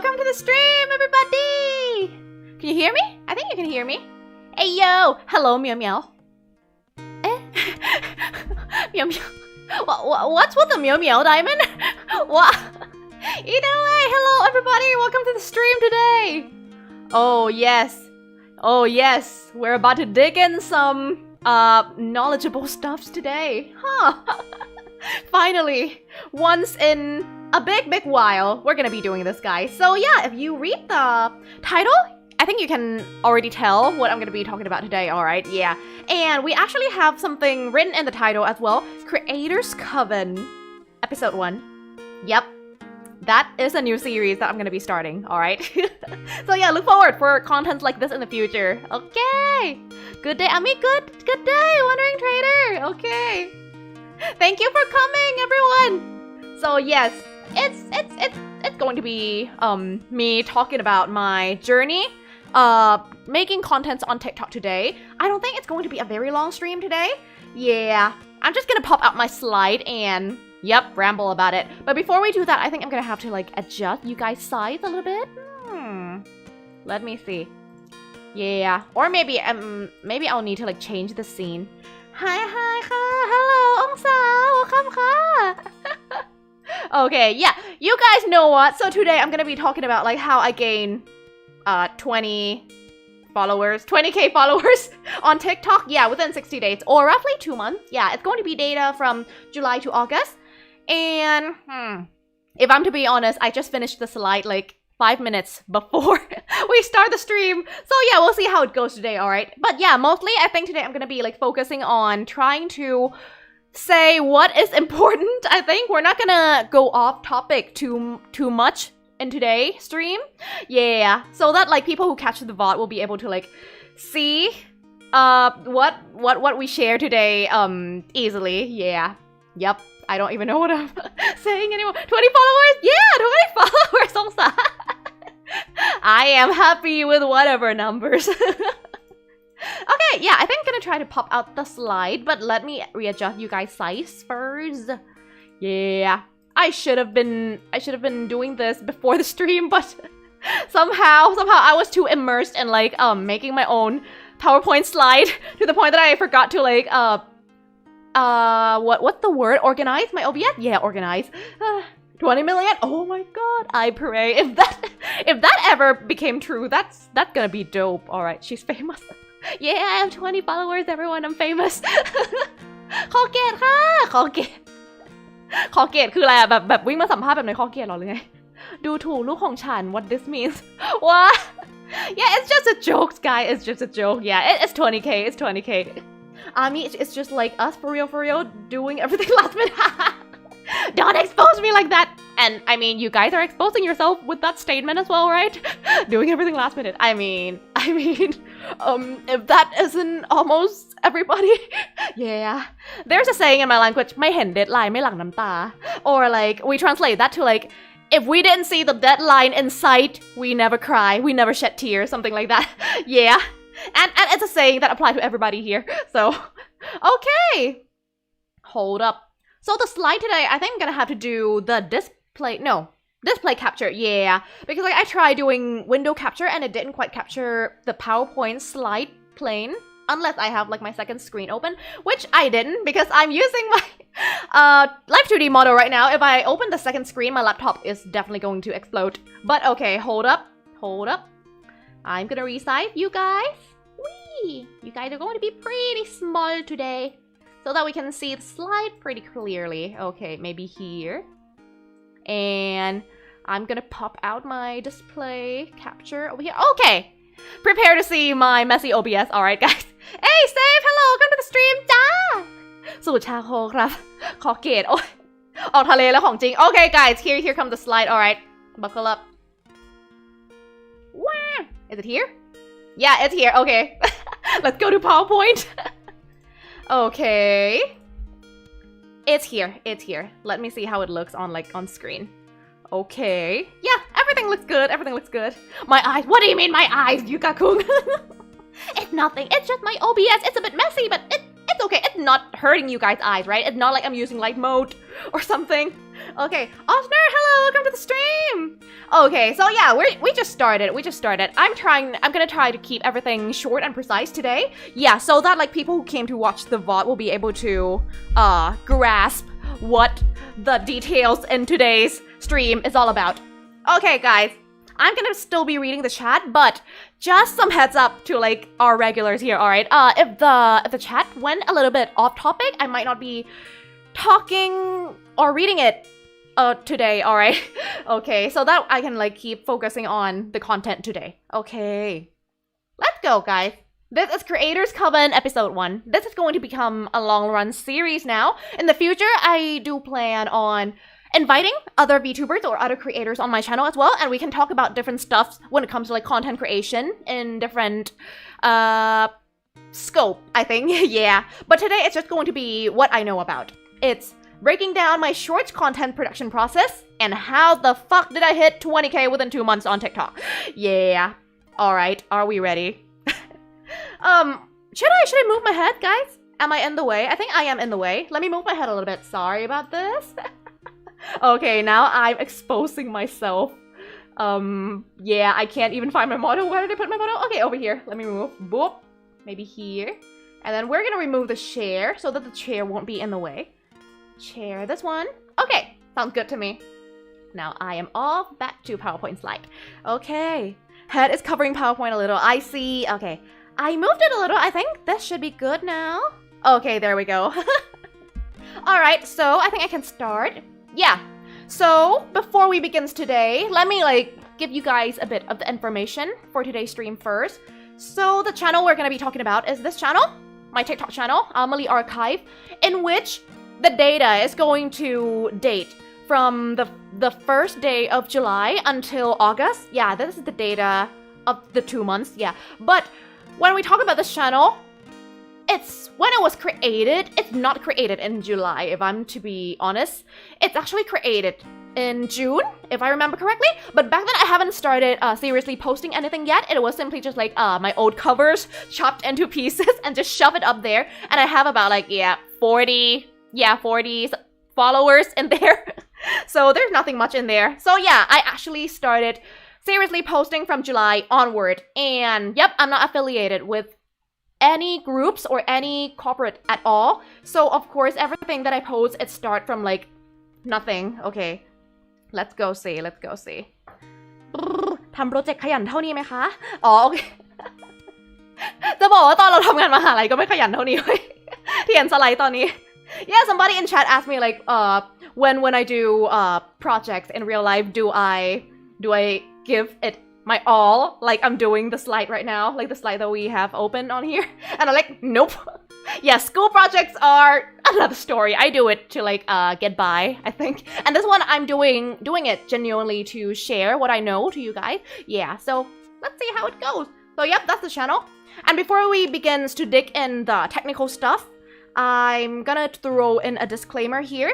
welcome to the stream, everybody! Can you hear me? I think you can hear me. Hey, yo! Hello, meow meow. Eh? Meow meow. What's with the meow meow, Diamond? What? Either way, hello, everybody! Welcome to the stream today! Oh, yes. Oh, yes. We're about to dig in some, knowledgeable stuffs today. Huh. Finally, once in a big while, we're gonna be doing this, guys. So yeah, if you read the title, I think you can already tell what I'm gonna be talking about today, alright? Yeah. And we actually have something written in the title as well. Creators Coven, episode 1. Yep. That is a new series that I'm gonna be starting, alright? So yeah, look forward for content like this in the future. Okay. Good day, Ami. Good day, Wandering Trader. Okay. Thank you for coming, everyone. So yes, it's going to be me talking about my journey making contents on TikTok today. I don't think it's going to be a very long stream today. Yeah, I'm just gonna pop out my slide and ramble about it. But before we do that, I think I'm gonna have to like adjust you guys' size a little bit. Let me see. Yeah, or maybe I'll need to like change the scene. Hi, hello, welcome, Okay, yeah, you guys know what? So today I'm gonna be talking about like how I gain 20k followers on TikTok. Yeah, within 60 days or roughly 2 months. Yeah, it's going to be data from July to August. And if I'm to be honest, I just finished the slide like 5 minutes before we start the stream. So yeah, we'll see how it goes today, alright? But yeah, mostly I think today I'm gonna be like focusing on trying to say what is important. I think we're not gonna go off topic too much in today's stream. Yeah, so that like people who catch the VOD will be able to like see what we share today easily. Yeah. Yep. I don't even know what I'm saying anymore. 20 followers? Yeah, 20 followers also. I am happy with whatever numbers. Okay, yeah, I think I'm gonna try to pop out the slide, but let me readjust you guys' size first. Yeah, I should have been doing this before the stream, but somehow I was too immersed in like making my own PowerPoint slide to the point that I forgot to like what's the word? Organize my OBS? Yeah, organize. 20 million? Oh my god, I pray if that ever became true, that's gonna be dope. Alright, she's famous. Yeah, I have 20 followers, everyone, I'm famous. ขอเกตค่ะขอเกตคืออะไรอะแบบวิ่งมาสัมภาษณ์แบบในขอเกตหรอหรือไงดูถูกลูกของฉัน what this means what yeah it's just a joke guys, it's just a joke. Yeah, it's 20k, it's 20k. I mean, it's just like us for real doing everything last minute. Don't expose me like that. And I mean, you guys are exposing yourself with that statement as well, right? Doing everything last minute. I mean, if that isn't almost everybody. Yeah. There's a saying in my language, ไม่เห็น deadline ไม่หลั่งน้ำตา or like we translate that to like, if we didn't see the deadline in sight, we never cry, we never shed tears, something like that. Yeah. And it's a saying that applies to everybody here. So, okay. Hold up. So the slide today, I think I'm gonna have to do the display capture, yeah. Because like I tried doing window capture and it didn't quite capture the PowerPoint slide plane. Unless I have like my second screen open, which I didn't because I'm using my Live 2D model right now. If I open the second screen, my laptop is definitely going to explode. But okay, hold up. I'm gonna resize you guys. Whee! You guys are going to be pretty small today, so that we can see the slide pretty clearly. Okay, maybe here. And I'm gonna pop out my display capture over here. Okay! Prepare to see my messy OBS. Alright, guys. Hey, Save! Hello! Welcome to the stream! จ้า สู่ชาโคครับ ขอเกต โอ้ย ออกทะเลแล้วของจริง Okay, guys. Here comes the slide. Alright. Buckle up. Wah! Is it here? Yeah, it's here. Okay. Let's go to PowerPoint. Okay. It's here. Let me see how it looks on screen. Okay. Yeah, everything looks good. My eyes. What do you mean my eyes, Yuka-kun? It's nothing. It's just my OBS. It's a bit messy, but it's okay. It's not hurting you guys' eyes, right? It's not like I'm using light mode or something. Okay, Osner, hello, welcome to the stream. Okay, so yeah, we just started. I'm gonna try to keep everything short and precise today. Yeah, so that like people who came to watch the VOD will be able to grasp what the details in today's stream is all about. Okay, guys, I'm gonna still be reading the chat, but just some heads up to like our regulars here. All right, if the chat went a little bit off topic, I might not be talking or reading it today. All right. Okay, so that I can like keep focusing on the content today. Okay, let's go, guys. This is Creators Coven episode 1. This is going to become a long run series now. In the future, I do plan on inviting other VTubers or other creators on my channel as well, and we can talk about different stuff when it comes to like content creation in different scope, I think. Yeah, but today it's just going to be what I know about. It's breaking down my shorts content production process and how the fuck did I hit 20k within 2 months on TikTok. Yeah. All right, are we ready? Should I move my head, guys? Am I in the way? I think I am in the way. Let me move my head a little bit. Sorry about this. Okay, now I'm exposing myself. Yeah, I can't even find my model. Where did I put my model? Okay, over here. Let me move. Boop. Maybe here. And then we're gonna remove the chair so that the chair won't be in the way. Chair, this one. Okay, sounds good to me. Now I am all back to PowerPoint slide. Okay, head is covering PowerPoint a little. I see. Okay, I moved it a little. I think this should be good now. Okay, there we go. All right, so I think I can start. Yeah, so before we begin today, let me like give you guys a bit of the information for today's stream first. So the channel we're gonna be talking about is this channel, my TikTok channel, Amelie Archive, in which the data is going to date from the first day of July until August. Yeah, this is the data of the 2 months, yeah. But when we talk about this channel, it's when it was created. It's not created in July, if I'm to be honest. It's actually created in June, if I remember correctly. But back then I haven't started seriously posting anything yet. It was simply just like my old covers chopped into pieces and just shove it up there. And I have about like, 40 followers in there. So there's nothing much in there. So yeah, I actually started seriously posting from July onward. And yep, I'm not affiliated with any groups or any corporate at all. So of course, everything that I post, it starts from like nothing. Okay, let's go see. ทำโปรเจกต์ขยันเท่านี้ไหมคะ อ๋อ โอเค จะบอกว่าตอนเราทำงานมหาลัยก็ไม่ขยันเท่านี้เลย ที่เห็นสไลด์ตอนนี้ Yeah, somebody in chat asked me like when I do projects in real life, do I give it my all, like I'm doing the slide right now, like the slide that we have open on here? And I'm like, nope. Yeah, school projects are another story. I do it to like get by, I think. And this one I'm doing it genuinely to share what I know to you guys. Yeah, so let's see how it goes. So yep, that's the channel. And before we begin to dig in the technical stuff, I'm gonna throw in a disclaimer here.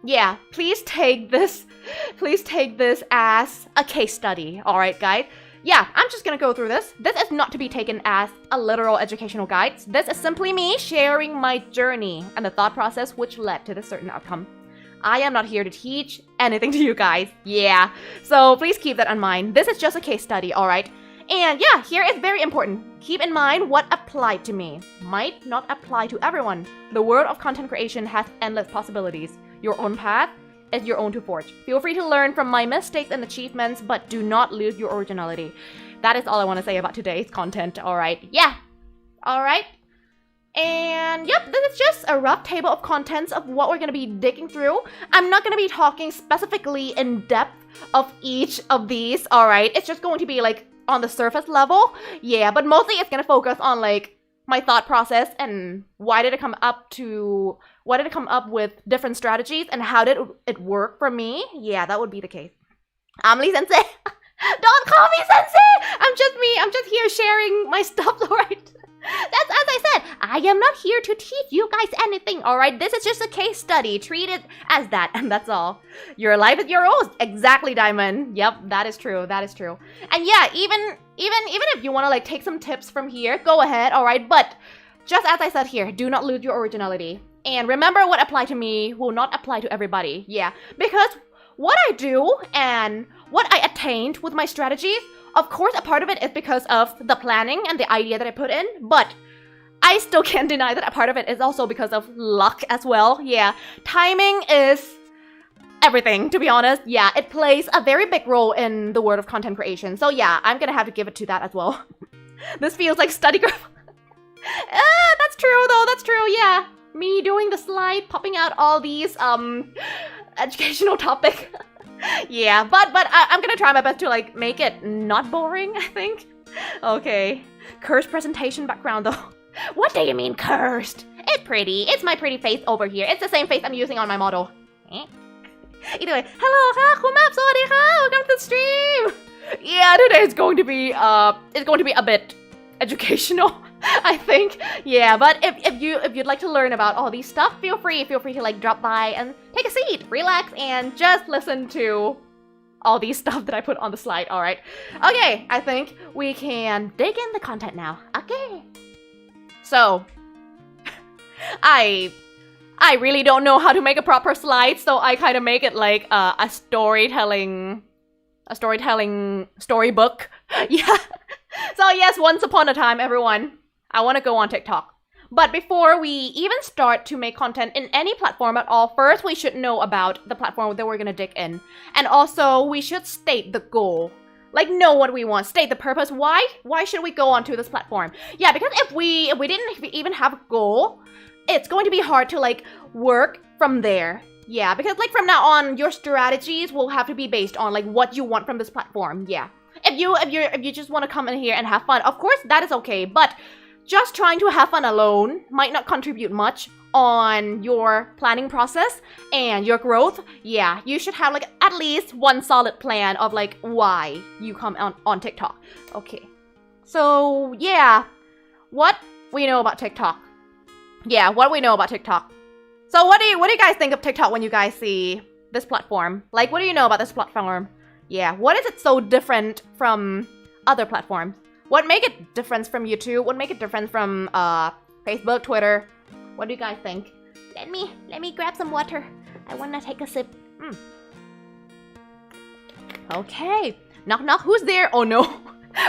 Yeah, please take this as a case study, alright guys? Yeah, I'm just gonna go through this. This is not to be taken as a literal educational guide. This is simply me sharing my journey and the thought process which led to this certain outcome. I am not here to teach anything to you guys. Yeah, so please keep that in mind. This is just a case study, alright? And yeah, here is very important. Keep in mind what applied to me might not apply to everyone. The world of content creation has endless possibilities. Your own path is your own to forge. Feel free to learn from my mistakes and achievements, but do not lose your originality. That is all I want to say about today's content, alright? Yeah, alright? And yep, this is just a rough table of contents of what we're going to be digging through. I'm not going to be talking specifically in depth of each of these, alright? It's just going to be like on the surface level. Yeah, but mostly it's going to focus on like my thought process and why did it come up with different strategies and how did it work for me? Yeah, that would be the case. Amelie Sensei! Don't call me Sensei! I'm just me. I'm just here sharing my stuff, alright? That's as I said, I am not here to teach you guys anything, alright? This is just a case study. Treat it as that, and that's all. Your life is your own. Exactly, Diamond. Yep, that is true. That is true. And yeah, even if you want to like take some tips from here, go ahead, alright? But just as I said here, do not lose your originality. And remember, what applied to me will not apply to everybody. Yeah, because what I do and what I attained with my strategies, of course, a part of it is because of the planning and the idea that I put in, but I still can't deny that a part of it is also because of luck as well. Yeah, timing is everything, to be honest. Yeah, it plays a very big role in the world of content creation. So yeah, I'm gonna have to give it to that as well. This feels like study group. That's true though, that's true, yeah. Me doing the slide, popping out all these, educational topic. Yeah, but I'm gonna try my best to, like, make it not boring, I think. Okay. Cursed presentation background, though. What do you mean, cursed? It's pretty. It's my pretty face over here. It's the same face I'm using on my model. Either way, hello,ค่ะคุณแม่สวัสดีค่ะ welcome to the stream. Yeah, today it's going to be a bit educational, I think. Yeah, but if you'd like to learn about all these stuff, feel free to, like, drop by and take a seat, relax, and just listen to all these stuff that I put on the slide. All right. Okay, I think we can dig in the content now. Okay. So, I really don't know how to make a proper slide, so I kind of make it like a storytelling storybook. Yeah. So yes, once upon a time, everyone, I want to go on TikTok. But before we even start to make content in any platform at all, first we should know about the platform that we're gonna dig in. And also, we should state the goal. Like, know what we want, state the purpose. Why should we go onto this platform? Yeah, because if we didn't even have a goal, it's going to be hard to, like, work from there. Yeah, because, like, from now on, your strategies will have to be based on, like, what you want from this platform. Yeah. If you just want to come in here and have fun, of course that is okay, but just trying to have fun alone might not contribute much on your planning process and your growth. Yeah, you should have, like, at least one solid plan of, like, why you come on TikTok. Okay. So, yeah, what we know about TikTok. Yeah, what we know about TikTok. So what do you guys think of TikTok when you guys see this platform? Like, what do you know about this platform? Yeah, what is it so different from other platforms? What make it different from YouTube? What make it different from Facebook, Twitter? What do you guys think? Let me grab some water. I wanna take a sip. Okay. Knock knock, who's there? Oh no.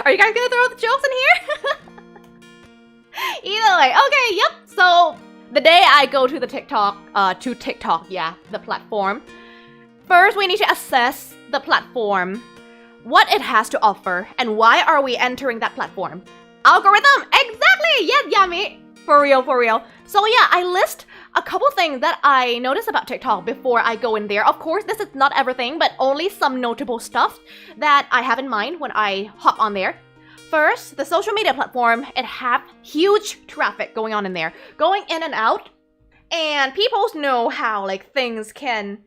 Are you guys gonna throw the jokes in here? Either way, okay, yep. So the day I go to the TikTok, yeah, the platform. First, we need to assess the platform, what it has to offer, and why are we entering that platform. Algorithm, exactly, yes, Yummy. For real. So yeah, I list a couple things that I notice about TikTok before I go in there. Of course, this is not everything, but only some notable stuff that I have in mind when I hop on there. First, the social media platform, it have huge traffic going on in there, going in and out, and people know how, like, things can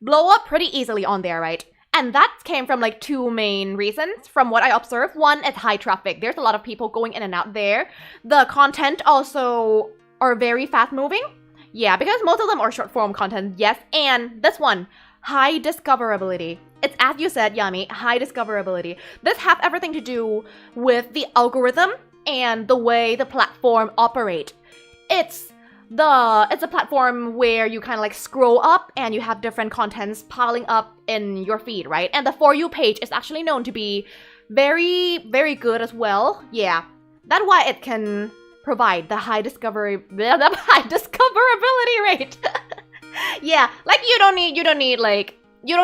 blow up pretty easily on there, right? And that came from, like, two main reasons from what I observed. One, it's high traffic. There's a lot of people going in and out there. The content also are very fast moving. Yeah, because most of them are short form content, yes. And this one, high discoverability. It's, as you said, Yummy, high discoverability. This have everything to do with the algorithm and the way the platform operate. It's a platform where you kind of, like, scroll up and you have different contents piling up in your feed, right? And the For You page is actually known to be very, very good as well. Yeah, that's why it can provide the high discoverability rate. Yeah, like, you don't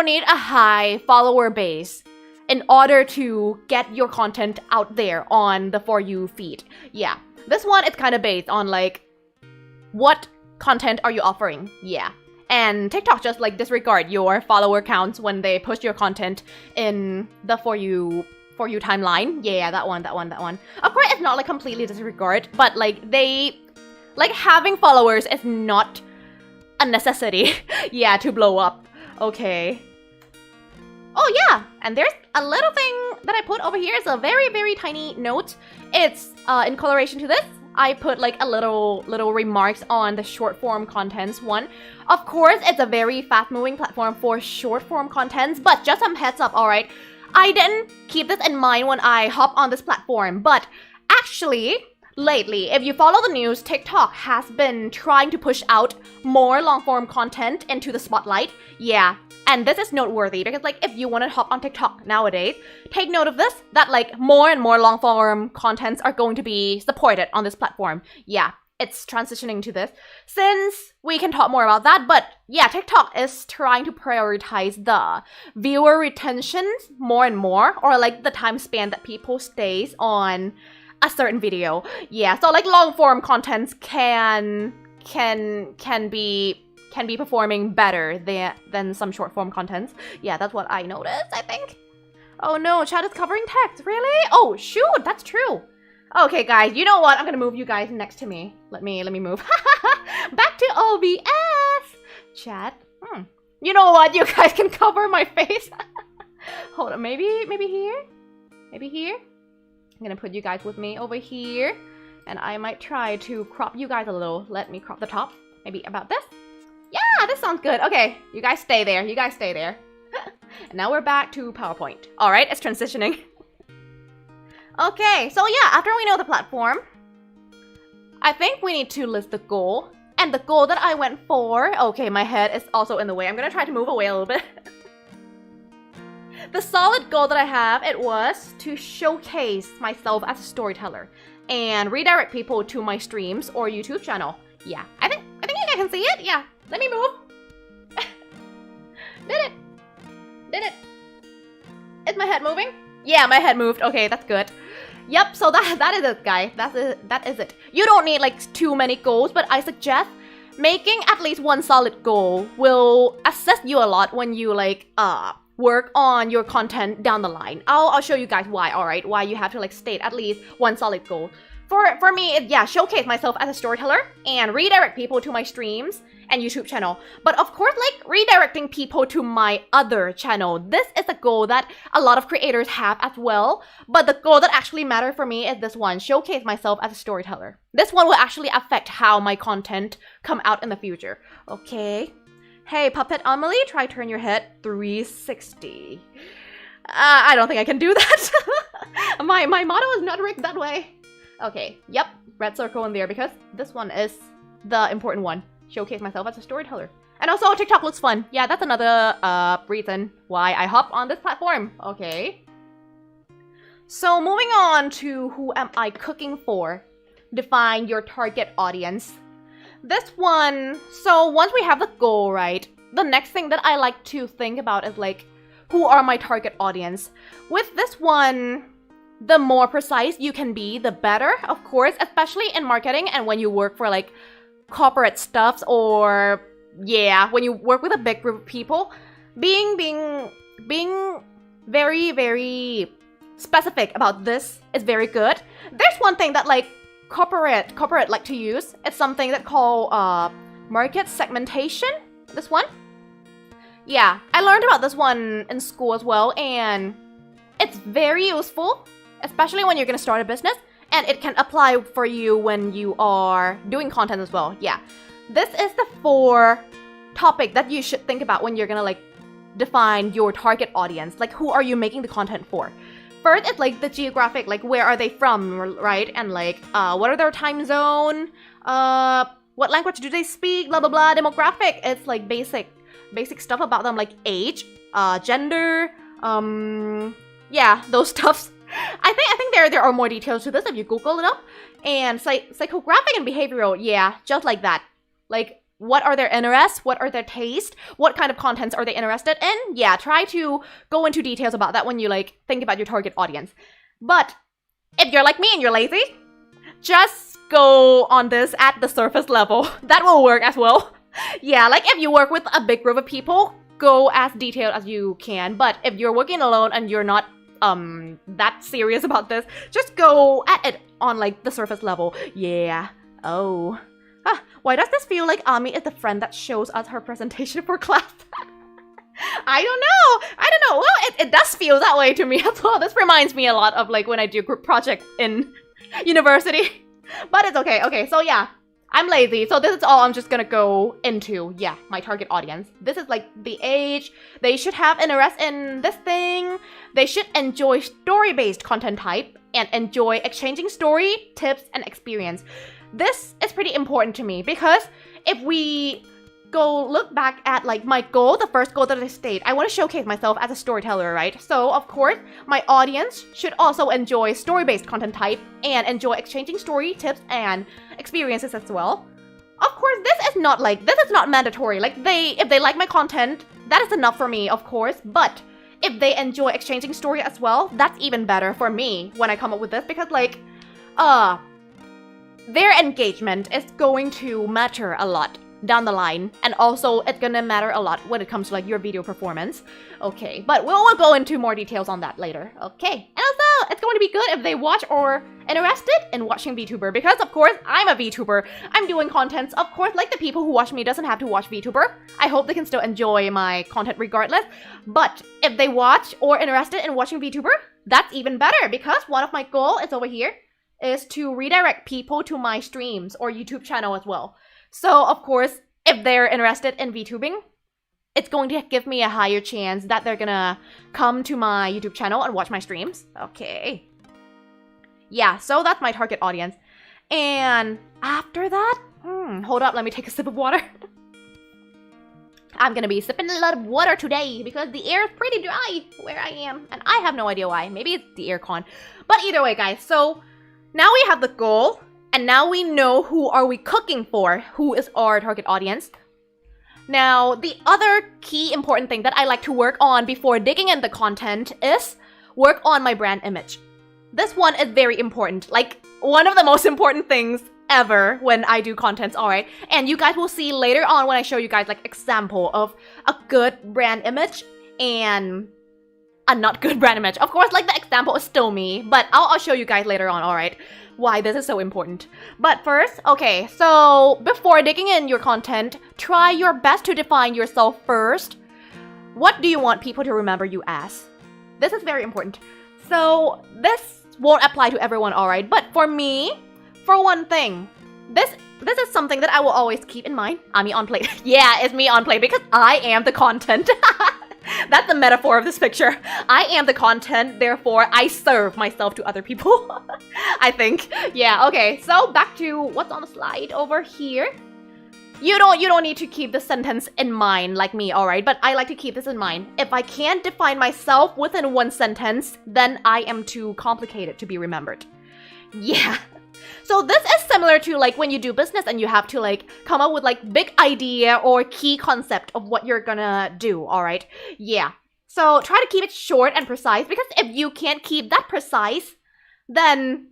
need a high follower base in order to get your content out there on the For You feed. Yeah, this one, it's kind of based on, like, what content are you offering? Yeah. And TikTok just, like, disregard your follower counts when they push your content in the For You timeline. Yeah, that one. Of course, it's not, like, completely disregard, but, like, having followers is not a necessity. Yeah, to blow up. Okay. Oh yeah, and there's a little thing that I put over here. It's a very, very tiny note. It's in coloration to this. I put, like, a little remarks on the short form contents one. Of course, it's a very fast moving platform for short form contents, but just some heads up, alright? I didn't keep this in mind when I hop on this platform, but actually, lately, if you follow the news, TikTok has been trying to push out more long-form content into the spotlight. Yeah, and this is noteworthy because like if you want to hop on TikTok nowadays, take note of this, that like more and more long-form contents are going to be supported on this platform. Yeah, it's transitioning to this. Since we can talk more about that, but yeah, TikTok is trying to prioritize the viewer retention more and more, or like the time span that people stays on a certain video. Yeah, so like long form contents can be performing better than some short form contents. Yeah, that's what I noticed, I think. Oh no, chat is covering text, really? Oh shoot, that's true. Okay guys, you know what? I'm gonna move you guys next to me. Let me move. Back to OBS. Chat. You know what? You guys can cover my face. Hold on, maybe here? Maybe here? I'm gonna put you guys with me over here, and I might try to crop you guys a little. Let me crop the top. Maybe about this. Yeah, this sounds good. Okay, you guys stay there. You guys stay there. And now we're back to PowerPoint. All right, it's transitioning. Okay, so yeah, after we know the platform, I think we need to list the goal. And the goal that I went for, okay, my head is also in the way. I'm gonna try to move away a little bit. The solid goal that I have, it was to showcase myself as a storyteller and redirect people to my streams or YouTube channel. Yeah, I think you guys can see it. Yeah, let me move. Did it? Is my head moving? Yeah, my head moved. Okay, that's good. Yep, so that is it, guys. That is it. You don't need like too many goals, but I suggest making at least one solid goal will assist you a lot when you like work on your content down the line. I'll show you guys why, alright? Why you have to like state at least one solid goal. For me, yeah, showcase myself as a storyteller and redirect people to my streams and YouTube channel. But of course, like redirecting people to my other channel. This is a goal that a lot of creators have as well. But the goal that actually matters for me is this one, showcase myself as a storyteller. This one will actually affect how my content come out in the future. Okay. Hey, Puppet Amelie, try turn your head 360. I don't think I can do that. My motto is not rigged that way. Okay, yep, red circle in there because this one is the important one. Showcase myself as a storyteller. And also TikTok looks fun. Yeah, that's another reason why I hop on this platform. Okay. So moving on to who am I cooking for? Define your target audience. This one, so once we have the goal, right? The next thing that I like to think about is like, who are my target audience? With this one, the more precise you can be, the better, of course, especially in marketing and when you work for like corporate stuffs or yeah, when you work with a big group of people, being very, very specific about this is very good. There's one thing that like corporate like to use. It's something that called market segmentation. This one. Yeah, I learned about this one in school as well, and it's very useful, especially when you're gonna start a business, and it can apply for you when you are doing content as well. Yeah, this is the 4 topic that you should think about when you're gonna like define your target audience. Like, who are you making the content for? First, it's like the geographic, like where are they from, right? And like, what are their time zone? What language do they speak? Blah blah blah. Demographic, it's like basic stuff about them, like age, gender, yeah, those stuffs. I think there are more details to this if you Google it up. And psychographic and behavioral, yeah, just like that. Like, what are their interests? What are their tastes? What kind of contents are they interested in? Yeah, try to go into details about that when you like think about your target audience. But if you're like me and you're lazy, just go on this at the surface level. That will work as well. Yeah, like if you work with a big group of people, go as detailed as you can. But if you're working alone and you're not that serious about this, just go at it on like the surface level. Yeah. Oh. Why does this feel like Ami is the friend that shows us her presentation for class? I don't know. Well, it does feel that way to me as well. This reminds me a lot of like when I do group project in university. But it's okay. Okay, so yeah. I'm lazy, so this is all I'm just gonna go into. Yeah, my target audience. This is like the age. They should have interest in this thing. They should enjoy story-based content type and enjoy exchanging story, tips, and experience. This is pretty important to me because if we go look back at like my goal, the first goal that I stated, I want to showcase myself as a storyteller, right? So of course, my audience should also enjoy story-based content type and enjoy exchanging story, tips, and experiences as well. Of course, this is not mandatory. Like if they like my content, that is enough for me, of course. But if they enjoy exchanging story as well, that's even better for me when I come up with this because like, their engagement is going to matter a lot down the line, and also it's gonna matter a lot when it comes to like your video performance. Okay, but we'll go into more details on that later. Okay, and also it's going to be good if they watch or interested in watching VTuber because of course I'm a VTuber. I'm doing contents, of course, like the people who watch me doesn't have to watch VTuber. I hope they can still enjoy my content regardless. But if they watch or interested in watching VTuber, that's even better because one of my goals is over here is to redirect people to my streams or YouTube channel as well. So, of course, if they're interested in VTubing, it's going to give me a higher chance that they're gonna come to my YouTube channel and watch my streams. Okay. Yeah, so that's my target audience. And after that, hold up, let me take a sip of water. I'm gonna be sipping a lot of water today because the air is pretty dry where I am. And I have no idea why. Maybe it's the aircon. But either way, guys, so now we have the goal. And now we know who are we cooking for, who is our target audience. Now, the other key important thing that I like to work on before digging in the content is work on my brand image. This one is very important, like one of the most important things ever when I do contents, alright? And you guys will see later on when I show you guys like example of a good brand image and a not good brand image. Of course, like the example is still me, but I'll show you guys later on, alright? Why this is so important. But first, okay, so before digging in your content, try your best to define yourself first. What do you want people to remember you as? This is very important. So this won't apply to everyone, alright? But for me, for one thing, this is something that I will always keep in mind. I'm me on play. Yeah, it's me on play because I am the content. That's the metaphor of this picture. I am the content, therefore I serve myself to other people. I think. Yeah, okay. So back to what's on the slide over here. You don't need to keep this sentence in mind like me, alright? But I like to keep this in mind. If I can't define myself within one sentence, then I am too complicated to be remembered. Yeah. So this is similar to like when you do business and you have to like come up with like big idea or key concept of what you're gonna do, alright? Yeah. So try to keep it short and precise because if you can't keep that precise, then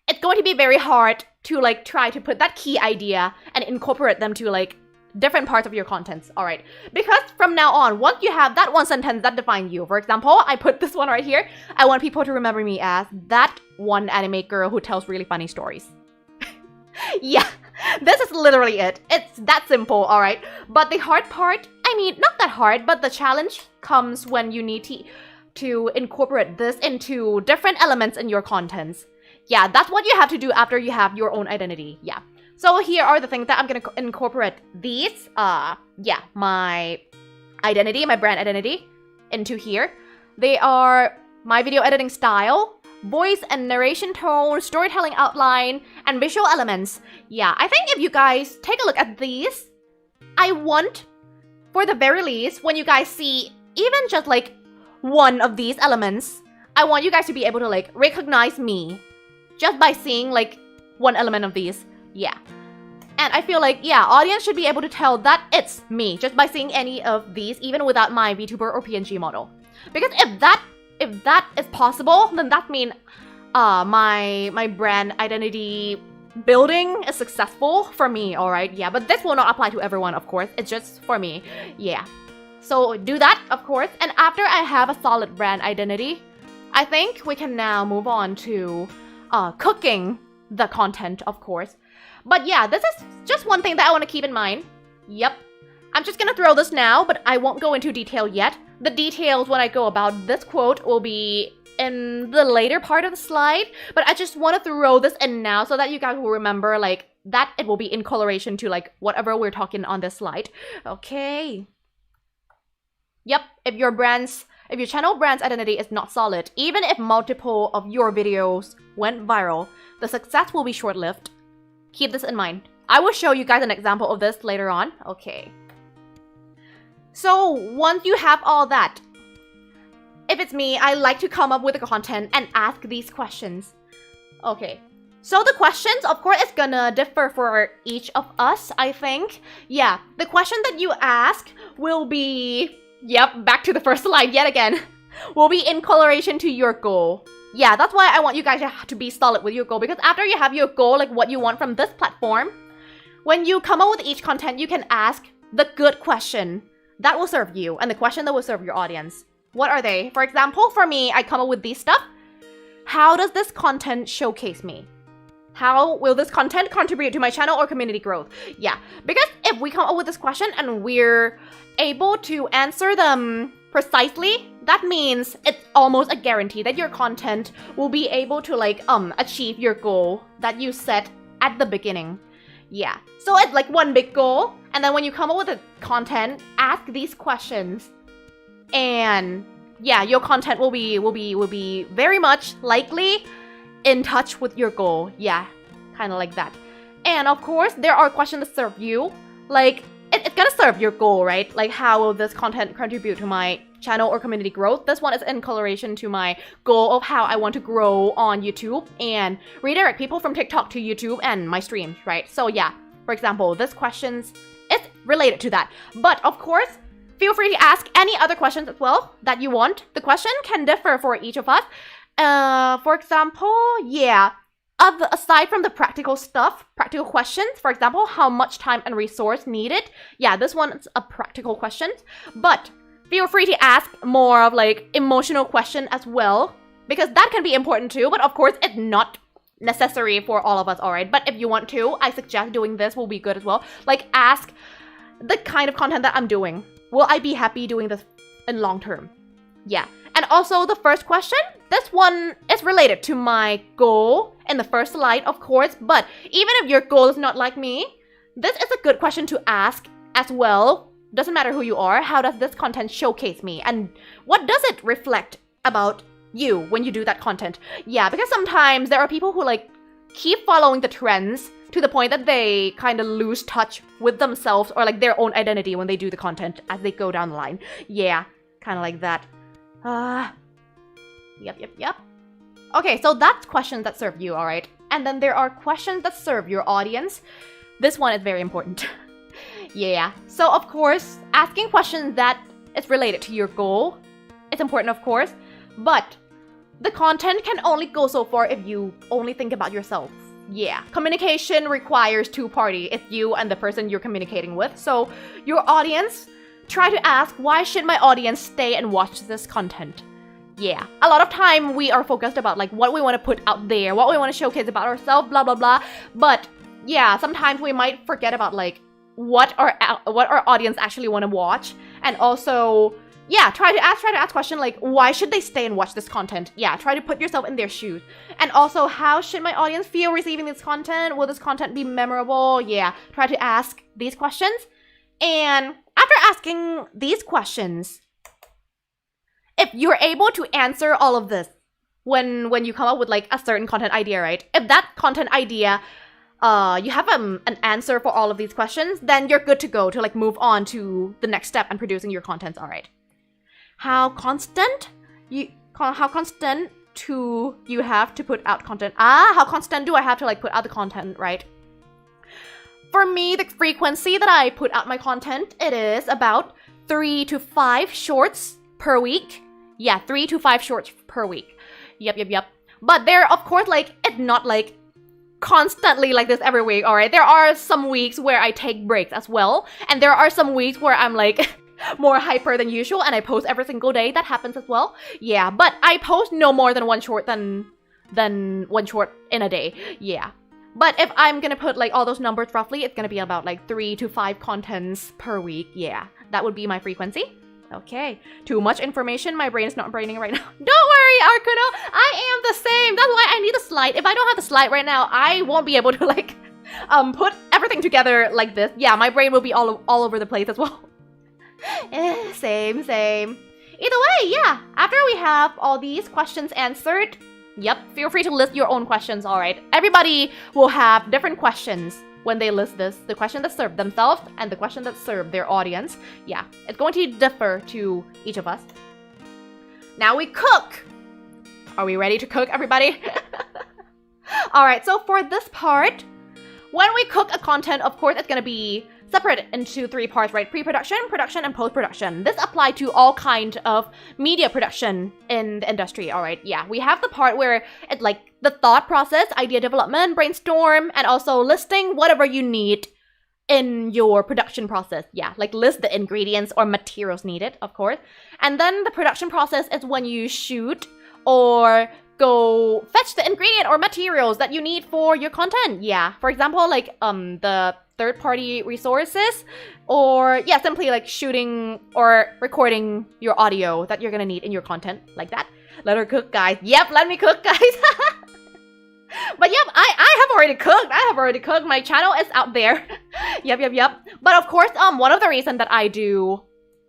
it's going to be very hard to like try to put that key idea and incorporate them to like different parts of your contents, alright? Because from now on, once you have that one sentence that defines you, for example, I put this one right here, I want people to remember me as that one anime girl who tells really funny stories. Yeah, this is literally it. It's that simple, alright? But the hard part, I mean, not that hard, but the challenge comes when you need to incorporate this into different elements in your contents. Yeah, that's what you have to do after you have your own identity, yeah. So here are the things that I'm gonna incorporate these, yeah, my identity, my brand identity into here. They are my video editing style, voice and narration tone, storytelling outline, and visual elements. Yeah, I think if you guys take a look at these, I want, for the very least, when you guys see even just like one of these elements, I want you guys to be able to like recognize me just by seeing like one element of these. Yeah. And I feel like, yeah, audience should be able to tell that it's me just by seeing any of these, even without my VTuber or PNG model. Because if that is possible, then that means my brand identity building is successful for me, alright? Yeah, but this will not apply to everyone, of course. It's just for me. Yeah. So do that, of course. And after I have a solid brand identity, I think we can now move on to cooking the content, of course. But yeah, this is just one thing that I want to keep in mind. Yep. I'm just gonna throw this now, but I won't go into detail yet. The details when I go about this quote will be in the later part of the slide, but I just want to throw this in now so that you guys will remember like that it will be in correlation to like whatever we're talking on this slide. Okay. Yep, if your channel brand's identity is not solid, even if multiple of your videos went viral, the success will be short-lived. Keep this in mind. I will show you guys an example of this later on. Okay. So once you have all that, if it's me, I like to come up with the content and ask these questions. Okay. So the questions, of course, it's gonna differ for each of us, I think. Yeah, the question that you ask will be... Yep, back to the first slide yet again. Will be in correlation to your goal. Yeah, that's why I want you guys to be solid with your goal, because after you have your goal, like what you want from this platform, when you come up with each content, you can ask the good question that will serve you and the question that will serve your audience. What are they? For example, for me, I come up with these stuff. How does this content showcase me? How will this content contribute to my channel or community growth? Yeah, because if we come up with this question and we're able to answer them precisely, that means it's almost a guarantee that your content will be able to like achieve your goal that you set at the beginning. Yeah, so it's like one big goal, and then when you come up with the content, ask these questions, and yeah, your content will be very much likely in touch with your goal. Yeah, kind of like that. And of course, there are questions that serve you. Like, it's gonna serve your goal, right? Like, how will this content contribute to my channel or community growth? This one is in correlation to my goal of how I want to grow on YouTube and redirect people from TikTok to YouTube and my streams, right? So yeah, for example, this questions is related to that. But of course, feel free to ask any other questions as well that you want. The question can differ for each of us. For example, yeah, aside from the practical stuff, practical questions, for example, how much time and resource needed? Yeah, this one's a practical question. But feel free to ask more of like emotional question as well, because that can be important too. But of course, it's not necessary for all of us, alright? But if you want to, I suggest doing this will be good as well. Like, ask the kind of content that I'm doing. Will I be happy doing this in long term? Yeah. And also the first question, this one is related to my goal in the first slide, of course, but even if your goal is not like me, this is a good question to ask as well. Doesn't matter who you are, how does this content showcase me? And what does it reflect about you when you do that content? Yeah, because sometimes there are people who like keep following the trends to the point that they kind of lose touch with themselves or like their own identity when they do the content as they go down the line. Yeah, kind of like that. Yep. Okay, so that's questions that serve you, alright? And then there are questions that serve your audience. This one is very important. Yeah, so of course, asking questions that is related to your goal, it's important of course, but the content can only go so far if you only think about yourself. Yeah, communication requires two parties. It's you and the person you're communicating with. So your audience, try to ask, why should my audience stay and watch this content? Yeah, a lot of time we are focused about like what we want to put out there, what we want to showcase about ourselves, blah blah blah. But yeah, sometimes we might forget about like what our audience actually want to watch. And also, yeah, try to ask question like, why should they stay and watch this content? Yeah, try to put yourself in their shoes. And also, how should my audience feel receiving this content? Will this content be memorable? Yeah, try to ask these questions. And after asking these questions, if you're able to answer all of this when you come up with like a certain content idea, right? If that content idea, you have an answer for all of these questions, then you're good to go to like move on to the next step and producing your contents, all right? How constant do you have to put out content? How constant do I have to like put out the content, right? For me, the frequency that I put out my content, it is about 3 to 5 shorts per week. Yeah, 3 to 5 shorts per week. Yep. But there, of course, like, it's not like constantly like this every week, alright? There are some weeks where I take breaks as well. And there are some weeks where I'm like more hyper than usual and I post every single day. That happens as well. Yeah, but I post no more than one short than one short in a day. Yeah. But if I'm gonna put like all those numbers roughly, it's gonna be about like 3 to 5 contents per week. Yeah, that would be my frequency. Okay, too much information. My brain is not braining right now. Don't worry, Arkuno. I am the same. That's why I need a slide. If I don't have the slide right now, I won't be able to like put everything together like this, yeah, my brain will be all over the place as well. Same. Either way, yeah, after we have all these questions answered, yep, feel free to list your own questions, alright? Everybody will have different questions when they list this. The question that serve themselves and the question that serve their audience. Yeah, it's going to differ to each of us. Now we cook! Are we ready to cook, everybody? Alright, so for this part, when we cook a content, of course, it's gonna be separated into 3 parts, right? Pre-production, production, and post-production. This applies to all kind of media production in the industry, alright? Yeah, we have the part where it's like the thought process, idea development, brainstorm, and also listing whatever you need in your production process. Yeah, like list the ingredients or materials needed, of course. And then the production process is when you shoot or go fetch the ingredient or materials that you need for your content. Yeah, for example, like the third-party resources, or yeah, simply like shooting or recording your audio that you're gonna need in your content, like that. Let her cook, guys. Yep, let me cook, guys. But yep, I have already cooked. My channel is out there. Yep. But of course, one of the reasons that I do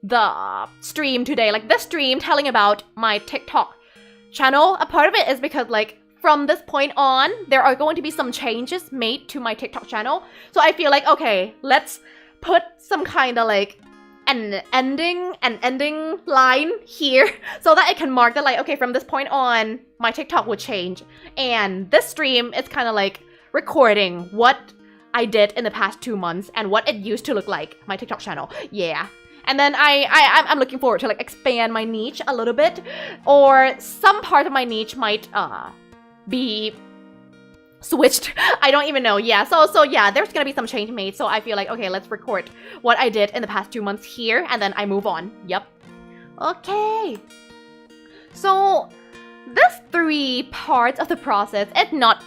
the stream today, like this stream telling about my TikTok channel, a part of it is because like from this point on, there are going to be some changes made to my TikTok channel. So I feel like, okay, let's put some kind of like an ending line here so that it can mark that like, okay, from this point on, my TikTok will change. And this stream is kind of like recording what I did in the past 2 months and what it used to look like, my TikTok channel. Yeah. And then I'm looking forward to like expand my niche a little bit, or some part of my niche might be switched. I don't even know. Yeah, so yeah, there's gonna be some change made. So I feel like, okay, let's record what I did in the past 2 months here, and then I move on. Yep. Okay. So this 3 parts of the process, it's not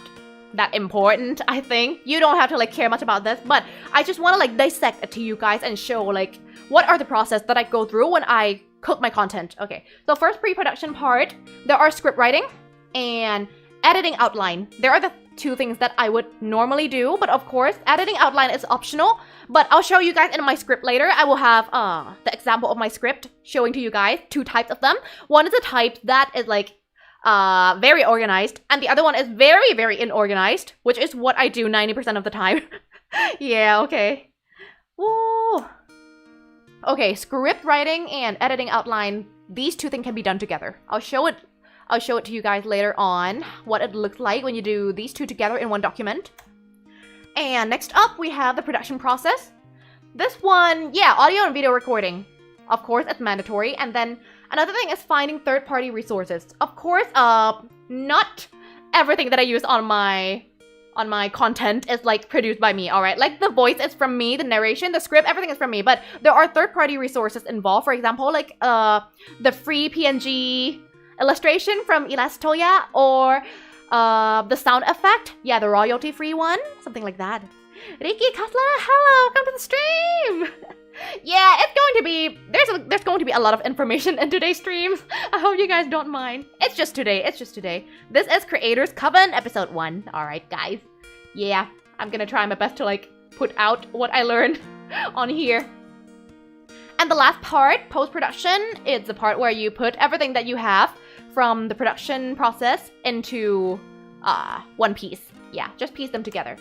that important, I think. You don't have to like care much about this, but I just want to like dissect it to you guys and show like what are the process that I go through when I cook my content. Okay, so first pre-production part, there are script writing and editing outline. There are the 2 things that I would normally do, but of course, editing outline is optional, but I'll show you guys in my script later. I will have the example of my script showing to you guys 2 types of them. One is a type that is like very organized, and the other one is very, very unorganized, which is what I do 90% of the time. Yeah, okay. Ooh. Okay, script writing and editing outline, these 2 things can be done together. I'll show it to you guys later on, what it looks like when you do these 2 together in one document. And next up, we have the production process. This one, yeah, audio and video recording. Of course, it's mandatory. And then another thing is finding third-party resources. Of course, not everything that I use on my content is like produced by me, alright? Like the voice is from me, the narration, the script, everything is from me. But there are third-party resources involved. For example, like the free PNG illustration from Illustoya, or the sound effect, yeah, the royalty-free one, something like that. Riki, Kasla, hello, welcome to the stream. Yeah, it's going to be, there's going to be a lot of information in today's streams. I hope you guys don't mind. It's just today. This is Creators Coven episode 1. Alright, guys. Yeah, I'm gonna try my best to like put out what I learned on here. And the last part, post-production, is the part where you put everything that you have from the production process into one piece. Yeah, just piece them together.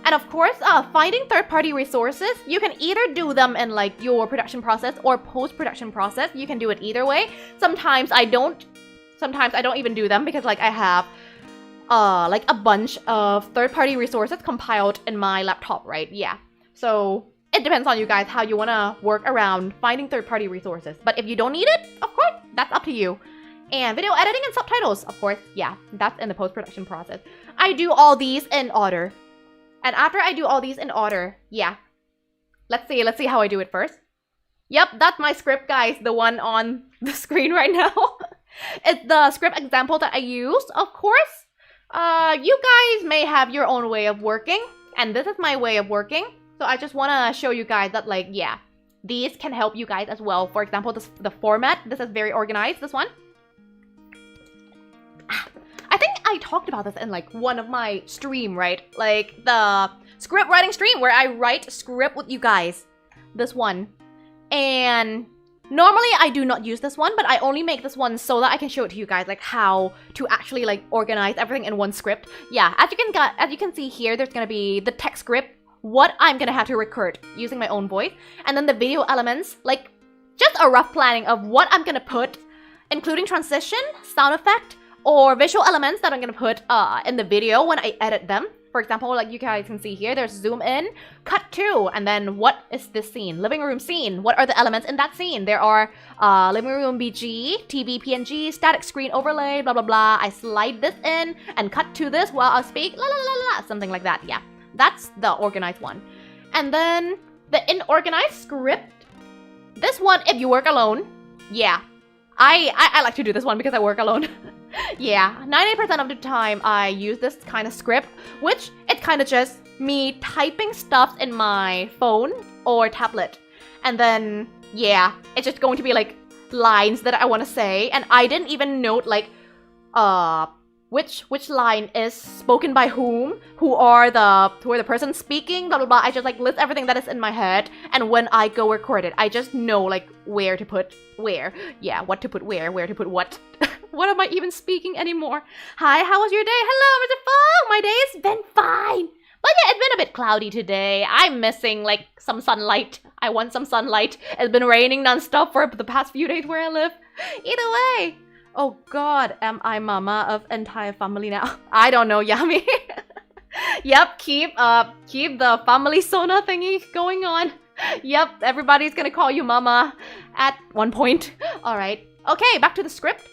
And of course, finding third-party resources, you can either do them in like your production process or post-production process. You can do it either way. Sometimes I don't even do them because like I have like a bunch of third-party resources compiled in my laptop, right? Yeah. So it depends on you guys how you want to work around finding third-party resources. But if you don't need it, of course, that's up to you. And video editing and subtitles, of course, yeah, that's in the post-production process. I do all these in order. And after I do all these in order, yeah. Let's see how I do it first. Yep, that's my script, guys, the one on the screen right now. It's the script example that I use. Of course, you guys may have your own way of working, and this is my way of working. So I just want to show you guys that, like, yeah, these can help you guys as well. For example, the format, this is very organized, this one. I think I talked about this in like one of my stream, right? Like the script writing stream where I write script with you guys. This one. And normally I do not use this one, but I only make this one so that I can show it to you guys, like how to actually like organize everything in one script. Yeah, as you can see here, there's gonna be the text script, what I'm gonna have to record using my own voice, and then the video elements, like just a rough planning of what I'm gonna put, including transition, sound effect, or visual elements that I'm gonna put in the video when I edit them. For example, like you guys can see here, there's zoom in, cut to, and then what is this scene? Living room scene. What are the elements in that scene? There are living room BG, TV PNG, static screen overlay, blah blah blah. I slide this in and cut to this while I speak, la la la la, something like that. Yeah, that's the organized one. And then the inorganized script. This one, if you work alone, yeah, I like to do this one because I work alone. Yeah, 90% of the time I use this kind of script, which it's kind of just me typing stuff in my phone or tablet. And then, yeah, it's just going to be like lines that I want to say. And I didn't even note like, which line is spoken by whom, who are the person speaking, blah blah blah. I just like list everything that is in my head, and when I go record it, I just know like where to put where. Yeah, what to put where to put what. What am I even speaking anymore? Hi, how was your day? Hello, Mr. Fong! My day's been fine. But yeah, it's been a bit cloudy today. I'm missing like some sunlight. I want some sunlight. It's been raining non-stop for the past few days where I live. Either way. Oh god, am I mama of entire family now? I don't know, Yummy. Yep, keep the family sauna thingy going on. Yep, everybody's gonna call you mama at one point. Alright. Okay, back to the script.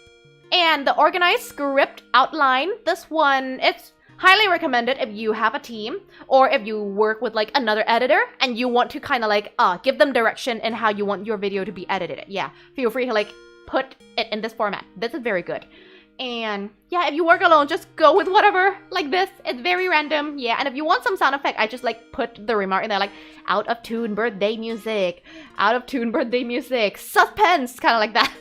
And the organized script outline, this one, it's highly recommended if you have a team or if you work with like another editor and you want to kind of like give them direction in how you want your video to be edited. Yeah, feel free to like put it in this format. This is very good. And yeah, if you work alone, just go with whatever like this. It's very random. Yeah, and if you want some sound effect, I just like put the remark in there like out of tune birthday music, out of tune birthday music, suspense, kind of like that.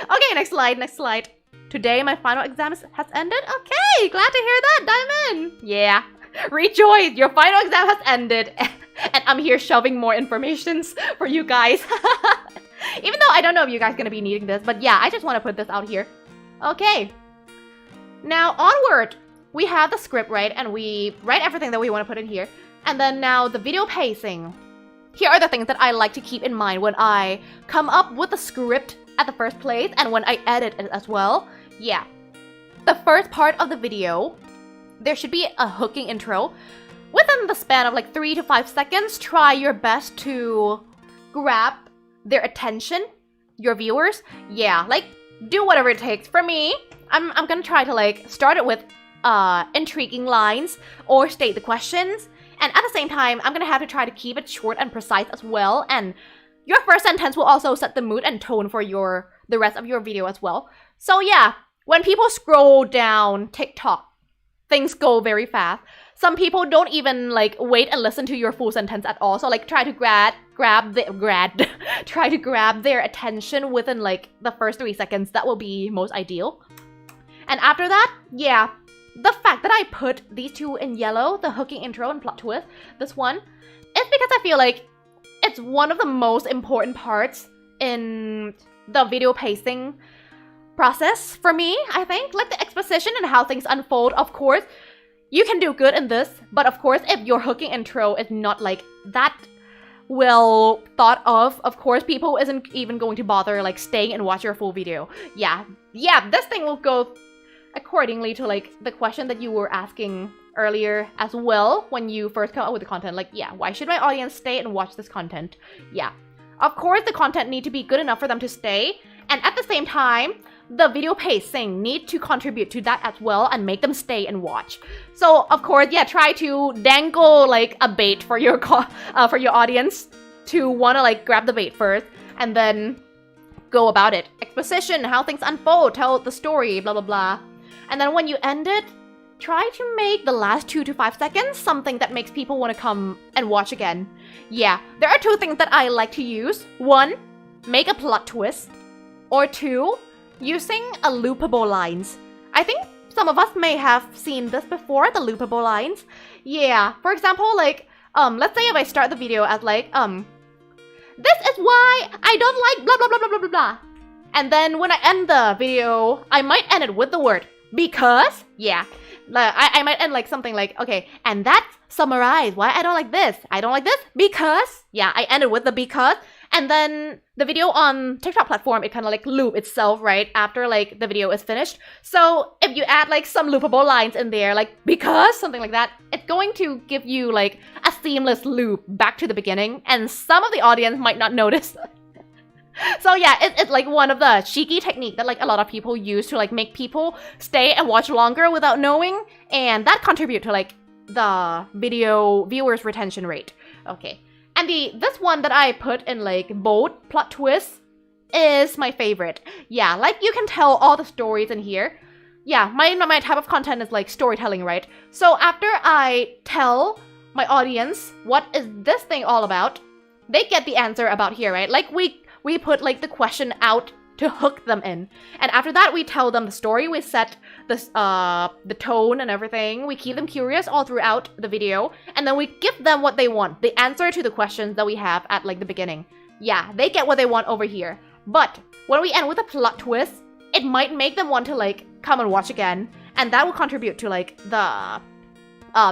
Okay, next slide. Today my final exam has ended. Okay, glad to hear that, Diamond. Yeah, rejoice, your final exam has ended. And I'm here shoving more informations for you guys. Even though I don't know if you guys are gonna be needing this, but yeah, I just want to put this out here. Okay. Now onward, we have the script, right? And we write everything that we want to put in here. And then now the video pacing. Here are the things that I like to keep in mind when I come up with the script at the first place and when I edit it as well. Yeah. The first part of the video, there should be a hooking intro. Within the span of like 3 to 5 seconds, try your best to grab their attention, your viewers. Yeah, like do whatever it takes. For me, I'm gonna try to like start it with intriguing lines or state the questions. And at the same time, I'm gonna have to try to keep it short and precise as well. And your first sentence will also set the mood and tone for the rest of your video as well. So yeah, when people scroll down TikTok, things go very fast. Some people don't even like wait and listen to your full sentence at all. So like try to try to grab their attention within like the first 3 seconds. That will be most ideal. And after that, yeah, the fact that I put these two in yellow, the hooking intro and plot twist, this one, is because I feel like it's one of the most important parts in the video pacing process for me, I think. Like the exposition and how things unfold, of course, you can do good in this, but of course, if your hooking intro is not like that well thought of course, people isn't even going to bother like staying and watch your full video. Yeah, this thing will go accordingly to like the question that you were asking earlier as well when you first come up with the content. Like, yeah, why should my audience stay and watch this content? Yeah, of course, the content need to be good enough for them to stay, and at the same time, the video pacing need to contribute to that as well and make them stay and watch. So of course, yeah, try to dangle like a bait for your audience to want to like grab the bait first and then go about it. Exposition, how things unfold, tell the story, blah blah blah. And then when you end it, try to make the last 2 to 5 seconds something that makes people want to come and watch again. Yeah, there are 2 things that I like to use. 1, make a plot twist. Or 2, using a loopable lines. I think some of us may have seen this before, the loopable lines. Yeah, for example, like let's say if I start the video as like, this is why I don't like blah blah blah blah blah blah blah. And then when I end the video, I might end it with the word because, yeah. I might end like something like, okay, and that summarize why I don't like this. I don't like this because, yeah, I ended with the because. And then the video on TikTok platform, it kind of like loop itself, right? After like the video is finished. So if you add like some loopable lines in there, like because, something like that, it's going to give you like a seamless loop back to the beginning. And some of the audience might not notice. So yeah, it's like one of the cheeky technique that like a lot of people use to like make people stay and watch longer without knowing. And that contribute to like the video viewers retention rate. Okay. And this one that I put in like bold plot twist is my favorite. Yeah, like you can tell all the stories in here. Yeah, my type of content is like storytelling, right? So after I tell my audience what is this thing all about, they get the answer about here, right? Like we put like the question out to hook them in. And after that, we tell them the story. We set the tone and everything. We keep them curious all throughout the video. And then we give them what they want. The answer to the questions that we have at like the beginning. Yeah, they get what they want over here. But when we end with a plot twist, it might make them want to like come and watch again. And that will contribute to like the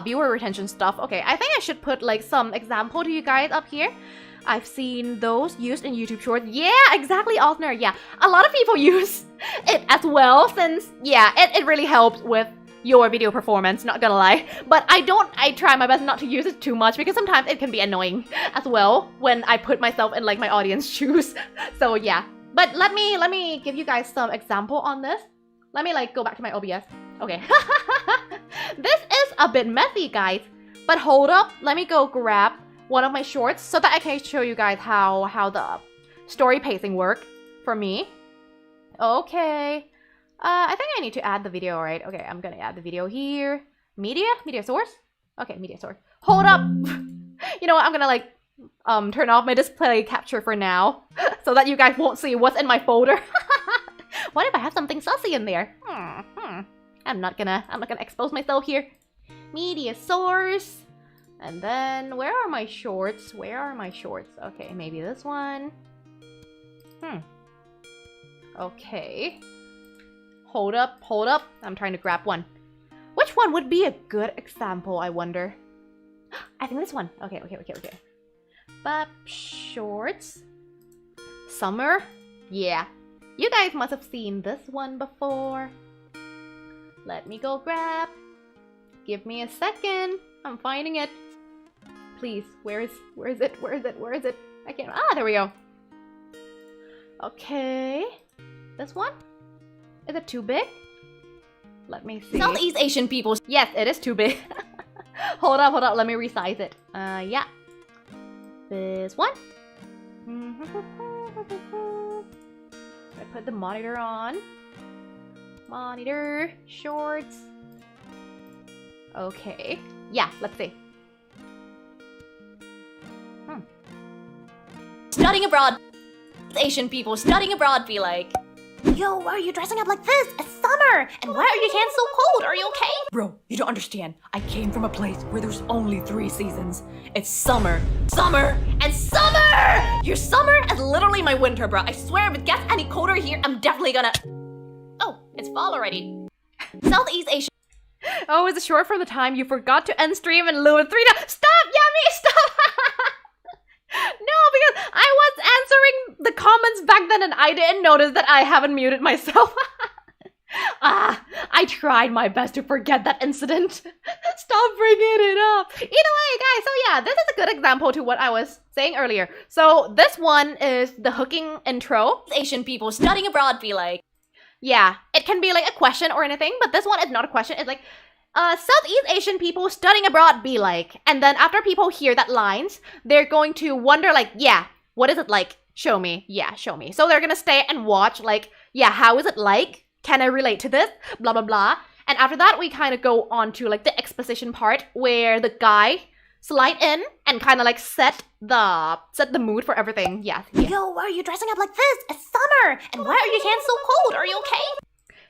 viewer retention stuff. Okay, I think I should put like some example to you guys up here. I've seen those used in YouTube Shorts. Yeah, exactly, Altner. Yeah, a lot of people use it as well since, yeah, it really helps with your video performance, not gonna lie. But I try my best not to use it too much because sometimes it can be annoying as well when I put myself in like my audience shoes. So yeah, but let me give you guys some example on this. Let me like go back to my OBS. Okay. This is a bit messy, guys, but hold up, let me go grab one of my shorts so that I can show you guys how the story pacing work for me. Okay. I think I need to add the video, right? Okay, I'm gonna add the video here. Media source? Okay, media source. Hold up! You know what, I'm gonna like turn off my display capture for now so that you guys won't see what's in my folder. What if I have something saucy in there? I'm not gonna expose myself here. Media source. And then, where are my shorts? Where are my shorts? Okay, maybe this one. Okay. Hold up. I'm trying to grab one. Which one would be a good example, I wonder? I think this one. Okay. But shorts. Summer. Yeah. You guys must have seen this one before. Let me go grab. Give me a second. I'm finding it. Please, where is it? I can't. Ah, there we go. Okay. This one? Is it too big? Let me see. Southeast Asian people. Yes, it is too big. Hold up. Let me resize it. Yeah. This one. I put the monitor on. Monitor. Shorts. Okay. Yeah, let's see. Studying abroad. Asian people studying abroad be like, yo, why are you dressing up like this? It's summer! And why are your hands so cold? Are you okay? Bro, you don't understand. I came from a place where there's only 3 seasons. It's summer, summer, and summer! Your summer is literally my winter, bro. I swear if it gets any colder here, I'm definitely gonna... Oh, it's fall already. Southeast Asian. Oh, is it short from the time you forgot to end stream and lose 3 times? Stop, Yummy, stop! No, because I was answering the comments back then and I didn't notice that I haven't muted myself. I tried my best to forget that incident. Stop bringing it up. Either way, guys, so yeah, this is a good example to what I was saying earlier. So this one is the hooking intro. Asian people studying abroad be like, yeah, it can be like a question or anything, but this one is not a question. It's like, Southeast Asian people studying abroad be like. And then after people hear that lines, they're going to wonder like, yeah, what is it like? Show me. Yeah, show me. So they're gonna stay and watch like, yeah, how is it like? Can I relate to this? Blah, blah, blah. And after that, we kind of go on to like the exposition part where the guy slide in and kind of like set the mood for everything. Yeah. Yo, why are you dressing up like this? It's summer! And why are your hands so cold? Are you okay?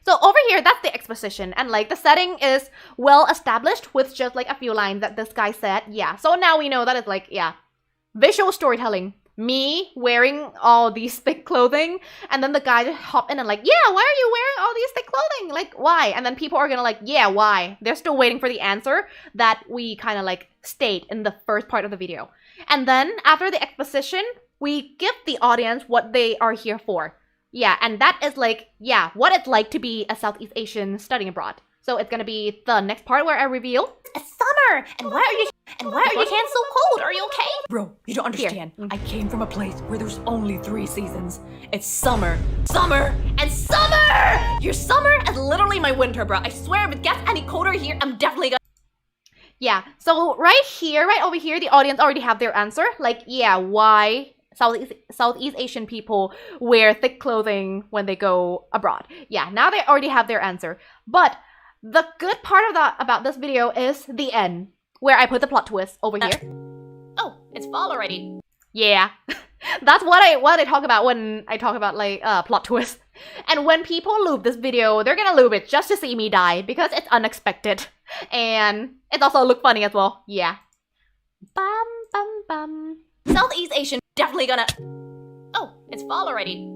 So over here, that's the exposition. And like the setting is well established with just like a few lines that this guy said. Yeah, so now we know that it's like, yeah, visual storytelling. Me wearing all these thick clothing, and then the guy just hop in and like, yeah, why are you wearing all these thick clothing? Like, why? And then people are gonna like, yeah, why? They're still waiting for the answer that we kind of like state in the first part of the video. And then after the exposition, we give the audience what they are here for. Yeah, and that is like, yeah, what it's like to be a Southeast Asian studying abroad. So it's gonna be the next part where I reveal. It's summer! And why are your hands so cold? Are you okay? Bro, you don't understand. Here. I came from a place where there's only 3 seasons. It's summer, summer, and summer! Your summer is literally my winter, bro. I swear if it gets any colder here, I'm definitely gonna... Yeah, so right here, right over here, the audience already have their answer. Like, yeah, why Southeast Asian people wear thick clothing when they go abroad. Yeah, now they already have their answer. But the good part of about this video is the end, where I put the plot twist over here. Oh, it's fall already. Yeah, that's what I talk about when I talk about like plot twist. And when people loop this video, they're gonna loop it just to see me die because it's unexpected. And it's also look funny as well. Yeah. Bum bum bum. Southeast Asian definitely gonna... Oh, it's fall already.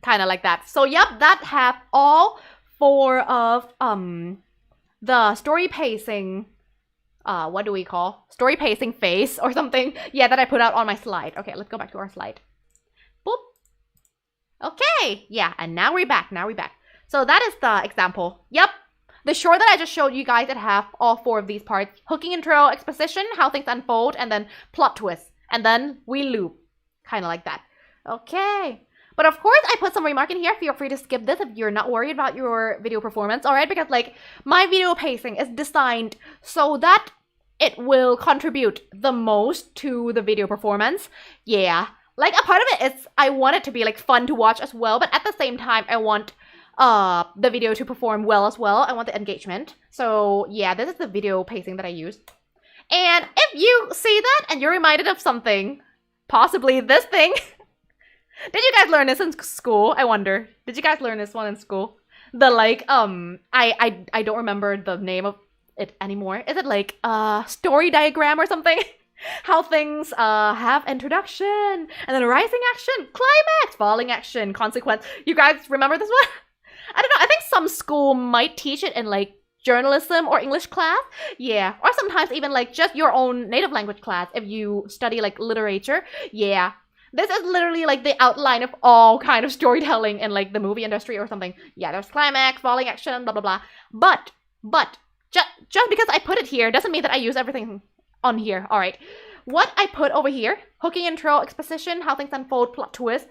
Kind of like that. So yep, that have all 4 of the story pacing, what do we call? Story pacing phase or something. Yeah, that I put out on my slide. Okay, let's go back to our slide. Boop. Okay, yeah, and now we're back, So that is the example. Yep, the short that I just showed you guys that have all 4 of these parts. Hooking intro, exposition, how things unfold, and then plot twist. And then we loop. Kind of like that. Okay. But of course, I put some remark in here. Feel free to skip this if you're not worried about your video performance, alright? Because like, my video pacing is designed so that it will contribute the most to the video performance. Yeah. Like, a part of it is, I want it to be like fun to watch as well, but at the same time, I want the video to perform well as well. I want the engagement. So yeah, this is the video pacing that I used. And if you see that and you're reminded of something, possibly this thing, did you guys learn this in school? I wonder. Did you guys learn this one in school? The like, I don't remember the name of it anymore. Is it like story diagram or something? How things have introduction and then rising action, climax, falling action, consequence. You guys remember this one? I don't know. I think some school might teach it in like journalism or English class. Yeah. Or sometimes even like just your own native language class if you study like literature. Yeah. This is literally like the outline of all kind of storytelling in like the movie industry or something. Yeah, there's climax, falling action, blah, blah, blah. But just because I put it here doesn't mean that I use everything on here. All right. What I put over here, hooking intro, exposition, how things unfold, plot twist,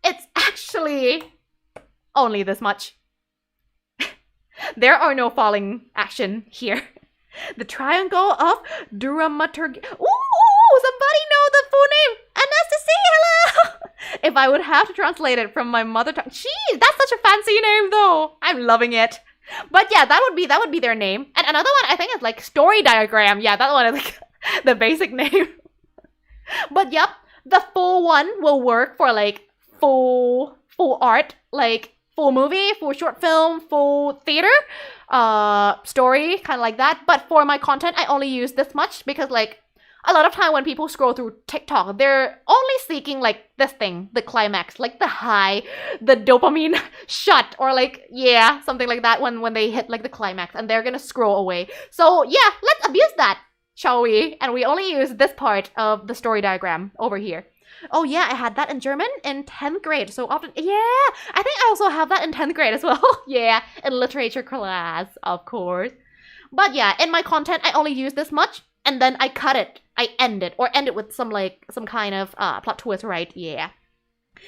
it's actually only this much. There are no falling action here. The triangle of dramaturgy. Ooh, somebody know the full name. Anastasia, hello. If I would have to translate it from my mother tongue. Jeez, that's such a fancy name though. I'm loving it. But yeah, that would be their name. And another one I think is like story diagram. Yeah, that one is like the basic name. But yep, the full one will work for like full art, like full movie, full short film, full theater, story, kind of like that. But for my content, I only use this much because like a lot of time when people scroll through TikTok, they're only seeking like this thing, the climax, like the high, the dopamine shot, or like, yeah, something like that when they hit like the climax and they're gonna scroll away. So yeah, let's abuse that, shall we? And we only use this part of the story diagram over here. Oh yeah, I had that in German in 10th grade. So often, yeah, I think I also have that in 10th grade as well. Yeah, in literature class, of course. But yeah, in my content, I only use this much. And then I cut it. I end it. Or end it with some kind of plot twist, right? Yeah.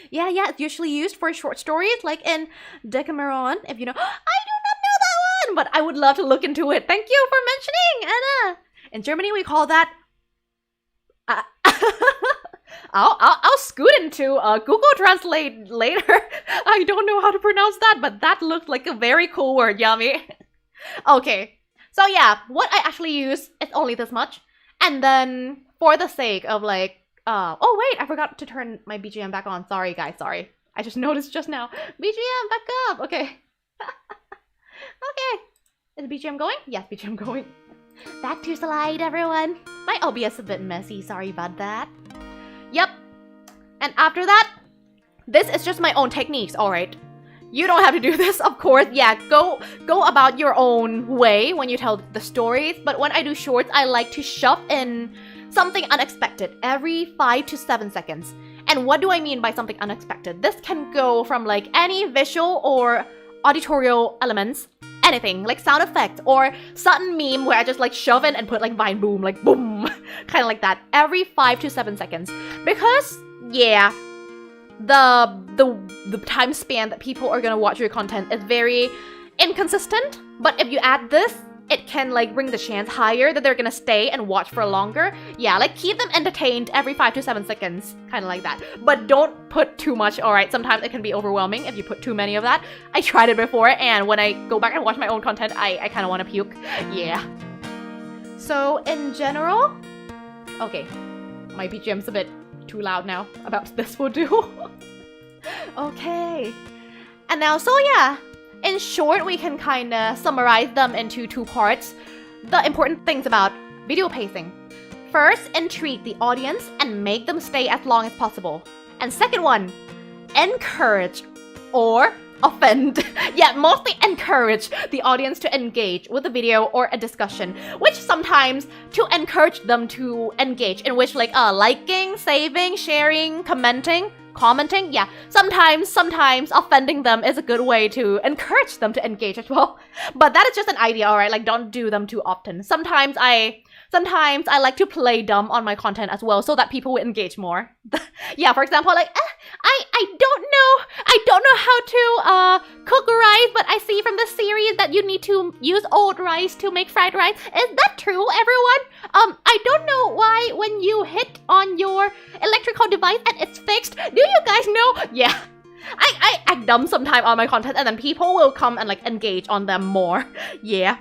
Yeah, it's usually used for short stories, like in Decameron, if you know. I do not know that one! But I would love to look into it. Thank you for mentioning, Anna. In Germany, we call that... I'll scoot into Google Translate later. I don't know how to pronounce that, but that looks like a very cool word, Yummy. Okay. So yeah, what I actually use is only this much. And then for the sake of like, oh wait, I forgot to turn my BGM back on. Sorry guys, sorry. I just noticed just now. BGM back up, okay. Is BGM going? Yes, BGM going. Back to slide, everyone. My OBS is a bit messy, sorry about that. Yep. And after that, this is just my own techniques, alright? You don't have to do this, of course. Yeah, go about your own way when you tell the stories. But when I do shorts, I like to shove in something unexpected every 5 to 7 seconds. And what do I mean by something unexpected? This can go from like any visual or auditorial elements, anything, like sound effects or sudden meme where I just like shove in and put like Vine boom, like boom, kind of like that, every 5 to 7 seconds. Because, yeah, the time span that people are gonna watch your content is very inconsistent. But if you add this, it can like bring the chance higher that they're gonna stay and watch for longer. Yeah, like keep them entertained every 5 to 7 seconds, kind of like that. But don't put too much, alright? Sometimes it can be overwhelming if you put too many of that. I tried it before, and when I go back and watch my own content, I kind of want to puke. Yeah. So in general, okay, my BGM's a bit too loud now. About this will do. Okay. And now, so yeah. In short, we can kind of summarize them into 2 parts. The important things about video pacing. First, intrigue the audience and make them stay as long as possible. And second one, encourage or offend. Yeah, mostly encourage the audience to engage with the video or a discussion, which sometimes to encourage them to engage, in which like liking, saving, sharing, commenting, yeah, sometimes offending them is a good way to encourage them to engage as well. But that is just an idea, alright? Like, don't do them too often. Sometimes I like to play dumb on my content as well so that people will engage more. Yeah, for example, like, I don't know how to cook rice, but I see from the series that you need to use old rice to make fried rice. Is that true, everyone? I don't know why when you hit on your electrical device and it's fixed. Do you guys know? Yeah. I act dumb sometime on my content and then people will come and like engage on them more. Yeah.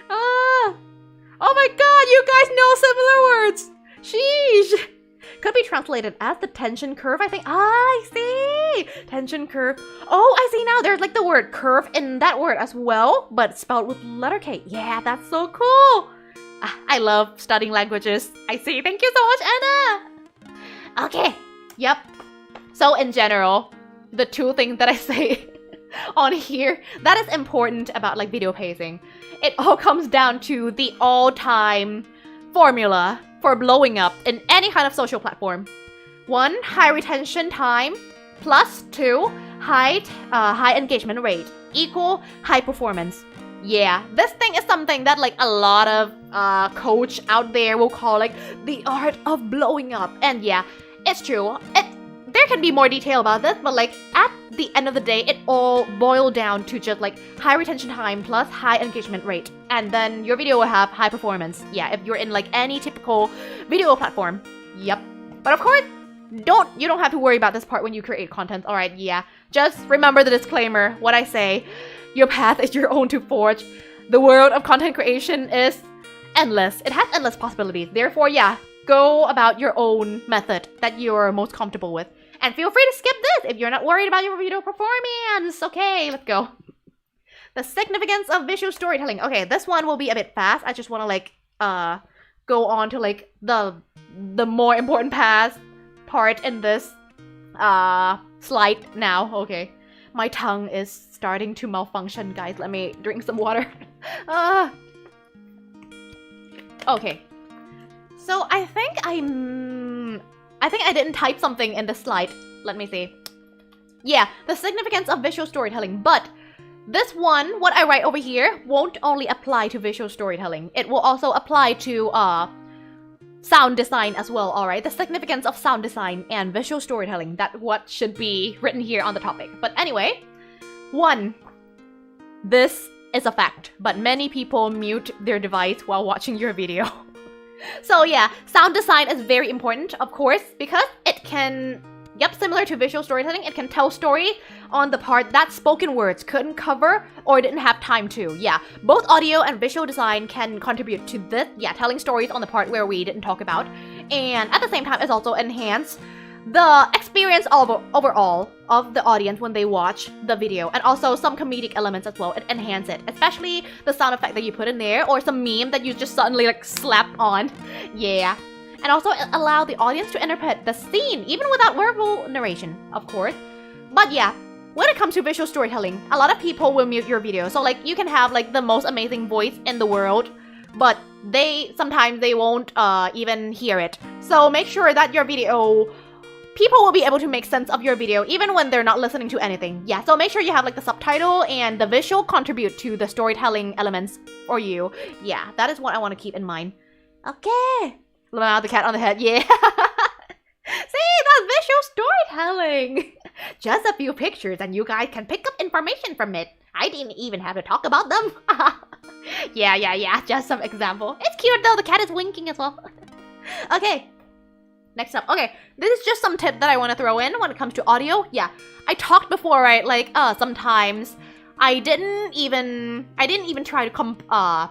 Oh my god, you guys know similar words! Sheesh! Could be translated as the tension curve, I think. I see! Tension curve. Oh, I see now. There's like the word curve in that word as well, but spelled with letter K. Yeah, that's so cool! I love studying languages. I see. Thank you so much, Anna! Okay. Yep. So in general, the 2 things that I say on here that is important about like video pacing, it all comes down to the all-time formula for blowing up in any kind of social platform. 1, high retention time, plus 2, high engagement rate, equal high performance. Yeah, this thing is something that like a lot of coach out there will call like the art of blowing up. And yeah, it's true. There can be more detail about this, but like at the end of the day, it all boils down to just like high retention time plus high engagement rate. And then your video will have high performance. Yeah, if you're in like any typical video platform. Yep. But of course, you don't have to worry about this part when you create content. Alright, yeah. Just remember the disclaimer, what I say. Your path is your own to forge. The world of content creation is endless. It has endless possibilities. Therefore, yeah, go about your own method that you're most comfortable with. And feel free to skip this if you're not worried about your video performance. Okay, let's go. The significance of visual storytelling. Okay, this one will be a bit fast. I just want to like go on to like the more important part in this slide now. Okay, my tongue is starting to malfunction, guys. Let me drink some water. Okay. So I think I didn't type something in the slide. Let me see. Yeah, the significance of visual storytelling. But this one, what I write over here, won't only apply to visual storytelling. It will also apply to sound design as well, alright? The significance of sound design and visual storytelling. That's what should be written here on the topic. But anyway, 1. This is a fact, but many people mute their device while watching your video. So yeah, sound design is very important, of course, because it can, similar to visual storytelling, it can tell story on the part that spoken words couldn't cover or didn't have time to. Yeah, both audio and visual design can contribute to this, telling stories on the part where we didn't talk about. And at the same time, it's also enhance the experience overall of the audience when they watch the video, and also some comedic elements as well. It enhance it, especially the sound effect that you put in there, or some meme that you just suddenly like slap on. Yeah. And also allow the audience to interpret the scene, even without verbal narration, of course. But yeah, when it comes to visual storytelling, a lot of people will mute your video. So like you can have like the most amazing voice in the world, but sometimes they won't even hear it. So make sure that your video, people will be able to make sense of your video even when they're not listening to anything. Yeah, so make sure you have like the subtitle and the visual contribute to the storytelling elements for you. Yeah, that is what I want to keep in mind. Okay. The cat on the head, yeah. See, that's visual storytelling. Just a few pictures and you guys can pick up information from it. I didn't even have to talk about them. Yeah, just some example. It's cute though, the cat is winking as well. Okay, next up. Okay, this is just some tip that I want to throw in when it comes to audio. Yeah, I talked before, right? Like, sometimes I didn't even try to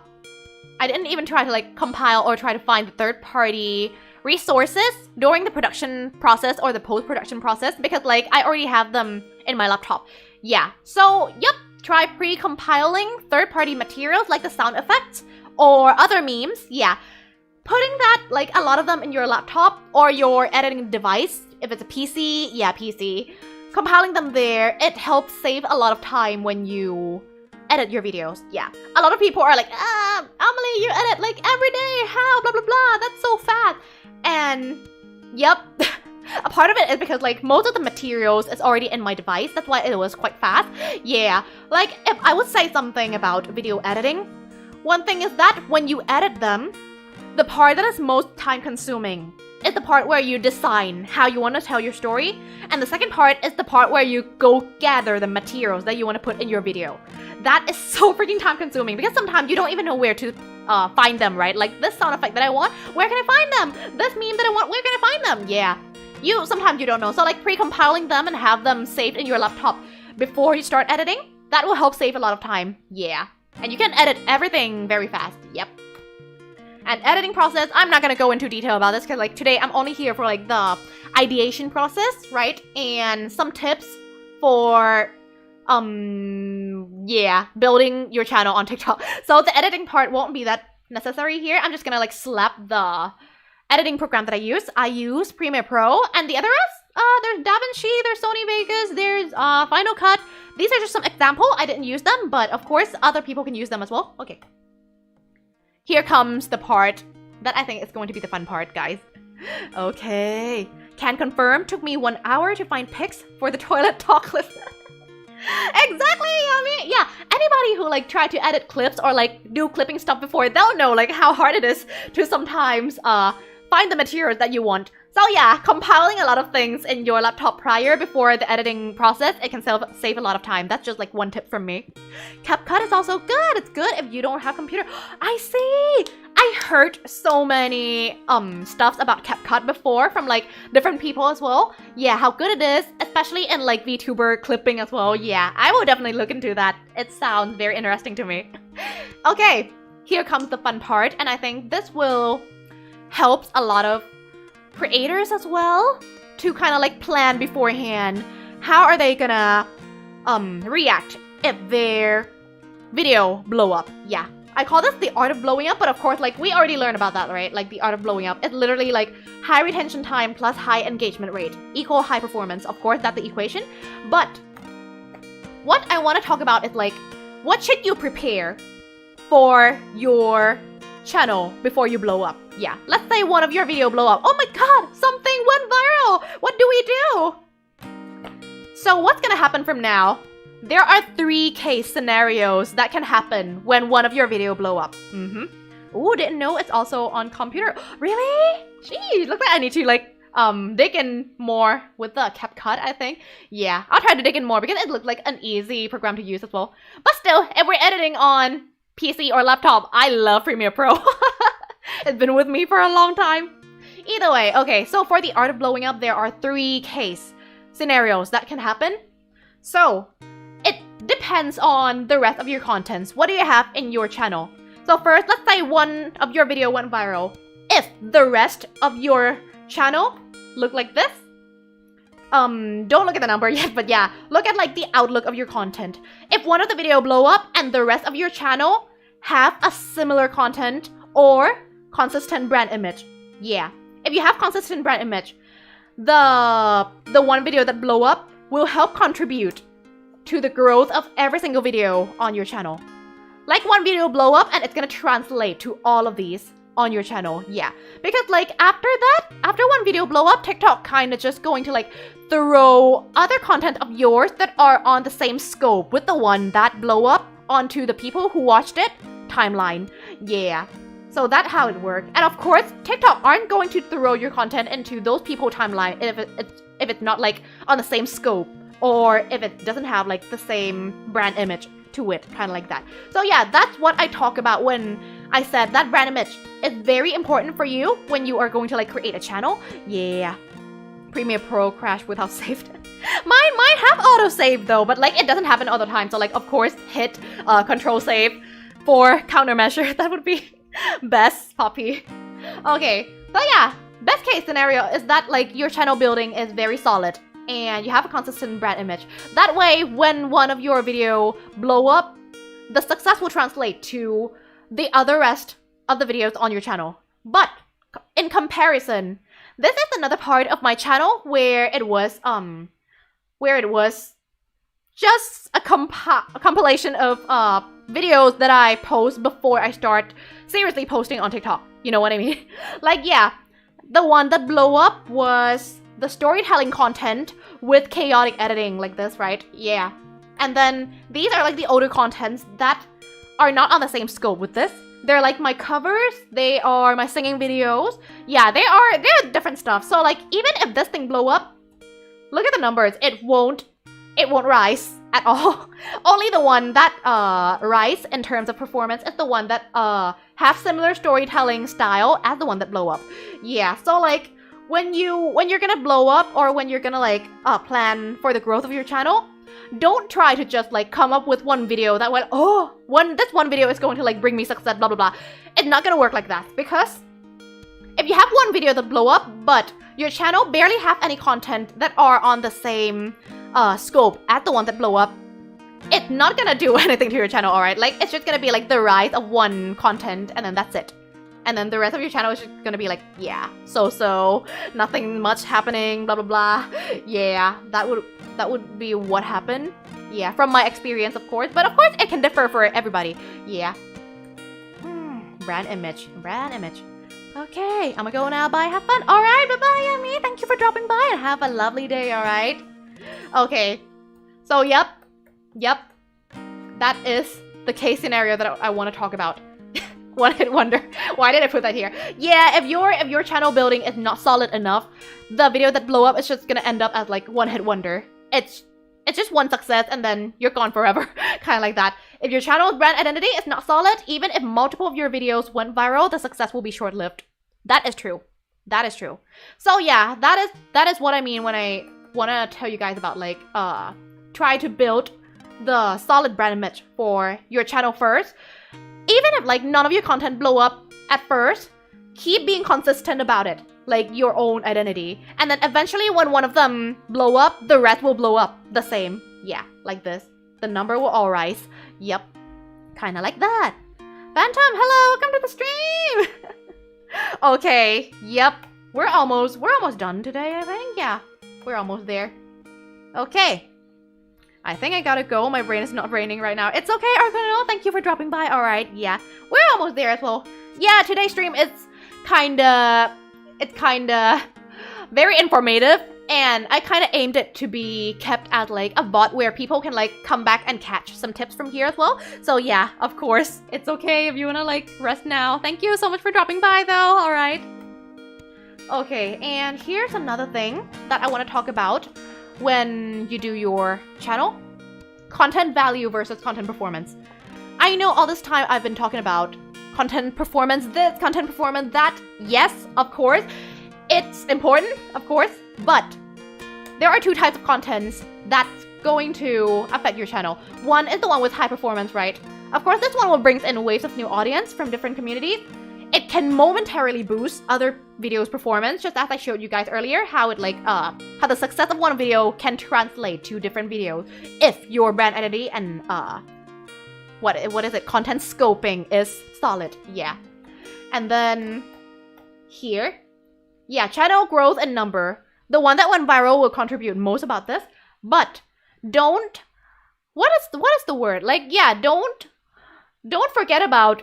like compile or try to find the third-party resources during the production process or the post-production process, because like I already have them in my laptop. Yeah, so yep, try pre-compiling third-party materials like the sound effects or other memes. Yeah, putting that, like a lot of them in your laptop or your editing device. If it's a PC, yeah, PC. Compiling them there, it helps save a lot of time when you edit your videos. Yeah, a lot of people are like, Amelie, you edit like every day, how, blah blah blah, that's so fast. And yep, a part of it is because like most of the materials is already in my device, that's why it was quite fast. Yeah, like if I would say something about video editing, one thing is that when you edit them, the part that is most time consuming is the part where you design how you want to tell your story, and the second part is the part where you go gather the materials that you want to put in your video. That is so freaking time consuming because sometimes you don't even know where to find them, right? Like this sound effect that I want, where can I find them? This meme that I want, where can I find them? Yeah, sometimes you don't know. So like pre-compiling them and have them saved in your laptop before you start editing, that will help save a lot of time. Yeah, and you can edit everything very fast. Yep. And editing process, I'm not gonna go into detail about this because like today I'm only here for like the ideation process, right? And some tips for yeah, building your channel on TikTok. So the editing part won't be that necessary here. I'm just gonna like slap the editing program that I use. I use Premiere Pro, and the others, there's DaVinci, there's Sony Vegas, there's Final Cut. These are just some example. I didn't use them, but of course other people can use them as well. Okay. Here comes the part that I think is going to be the fun part, guys. Okay. Can confirm, took me 1 hour to find pics for the toilet talk list. Exactly, I mean, yeah, anybody who like try to edit clips or like do clipping stuff before, they'll know like how hard it is to sometimes find the materials that you want. So yeah, compiling a lot of things in your laptop prior before the editing process, it can save a lot of time. That's just like one tip from me. CapCut is also good. It's good if you don't have computer. I see. I heard so many stuffs about CapCut before from like different people as well. Yeah, how good it is, especially in like VTuber clipping as well. Yeah, I will definitely look into that. It sounds very interesting to me. Okay, here comes the fun part, and I think this will help a lot of creators as well to kind of like plan beforehand. How are they gonna react if their video blow up? Yeah, I call this the art of blowing up, but of course like we already learned about that, right? Like the art of blowing up, it's literally like high retention time plus high engagement rate equal high performance. Of course that's the equation, but what I want to talk about is like what should you prepare for your channel before you blow up. Yeah, let's say one of your video blow up. Oh my god, something went viral. What do we do? So what's gonna happen from now? There are 3 case scenarios that can happen when one of your video blow up. Ooh, didn't know it's also on computer. Really? Jeez, looks like I need to like dig in more with the CapCut, I think. Yeah, I'll try to dig in more because it looked like an easy program to use as well. But still, if we're editing on PC or laptop, I love Premiere Pro. It's been with me for a long time. Either way, okay, so for the art of blowing up, there are 3 case scenarios that can happen. So it depends on the rest of your contents. What do you have in your channel? So first, let's say one of your video went viral. If the rest of your channel look like this, don't look at the number yet, but yeah, look at like the outlook of your content. If one of the video blow up and the rest of your channel have a similar content or consistent brand image, yeah, if you have consistent brand image, the one video that blow up will help contribute to the growth of every single video on your channel. Like one video blow up and it's gonna translate to all of these on your channel, yeah. Because like after one video blow up, TikTok kind of just going to like throw other content of yours that are on the same scope with the one that blow up onto the people who watched it timeline, yeah. So that's how it works. And of course, TikTok aren't going to throw your content into those people timeline if it's not like on the same scope or if it doesn't have like the same brand image to it, kind of like that. So yeah, that's what I talk about when I said that brand image is very important for you when you are going to like create a channel. Yeah. Premiere Pro crashed without save. Mine might have autosave though, but like it doesn't happen all the time. So like of course hit control save for countermeasure. That would be best, Poppy. Okay, so yeah, best case scenario is that like your channel building is very solid and you have a consistent brand image. That way, when one of your video blow up, the success will translate to the other rest of the videos on your channel. But in comparison, this is another part of my channel where it was just a compilation of videos that I post before I start seriously posting on TikTok. You know what I mean? Like yeah, the one that blow up was the storytelling content with chaotic editing like this, right? Yeah. And then these are like the older contents that are not on the same scope with this. They're like my covers, they are my singing videos. Yeah, they're different stuff. So like even if this thing blow up, look at the numbers, it won't rise at all. Only the one that rise in terms of performance is the one that have similar storytelling style as the one that blow up. Yeah, so like when you're gonna blow up or when you're gonna like plan for the growth of your channel, don't try to just like come up with one video that went, this one video is going to like bring me success, blah blah blah. It's not gonna work like that, because if you have one video that blow up but your channel barely have any content that are on the same scope as the one that blow up, it's not gonna do anything to your channel, alright? Like it's just gonna be like the rise of one content and then that's it. And then the rest of your channel is just gonna be like, yeah, so, nothing much happening, blah blah blah. Yeah, that would be what happened. Yeah, from my experience, of course. But of course, it can differ for everybody. Yeah. Brand image. Okay, I'm gonna go now. Bye, have fun. Alright, bye-bye, Yummy. Thank you for dropping by and have a lovely day, alright? Okay, so yep. That is the case scenario that I want to talk about. One hit wonder. Why did I put that here? Yeah, if your channel building is not solid enough, the video that blow up is just gonna end up as like one hit wonder. It's just one success and then you're gone forever. Kind of like that. If your channel's brand identity is not solid, even if multiple of your videos went viral, the success will be short-lived. That is true. So yeah, that is what I mean when I want to tell you guys about like try to build the solid brand image for your channel first. Even if like none of your content blow up at first, keep being consistent about it, like your own identity. And then eventually when one of them blow up, the rest will blow up the same. Yeah, like this. The number will all rise. Yep. Kind of like that. Phantom, hello, welcome to the stream. Okay, yep. We're almost done today, I think. Yeah, we're almost there. Okay. I think I gotta go. My brain is not raining right now. It's okay, Arcanal. Thank you for dropping by. Alright, yeah. We're almost there as well. Yeah, today's stream is kinda very informative. And I kinda aimed it to be kept as like a bot where people can like come back and catch some tips from here as well. So yeah, of course. It's okay if you wanna like rest now. Thank you so much for dropping by though. Alright. Okay, and here's another thing that I wanna talk about when you do your channel. Content value versus content performance. I know all this time I've been talking about content performance this, content performance that. Yes, of course. It's important, of course, but there are two types of contents that's going to affect your channel. One is the one with high performance, right? Of course, this one will bring in waves of new audience from different communities. it can momentarily boost other videos' performance, just as I showed you guys earlier, how it like, how the success of one video can translate to different videos if your brand identity and, what is it, content scoping is solid, yeah. And then, here, yeah, channel growth and number. The one that went viral will contribute most about this, but don't, what is the word? Like, yeah, don't forget about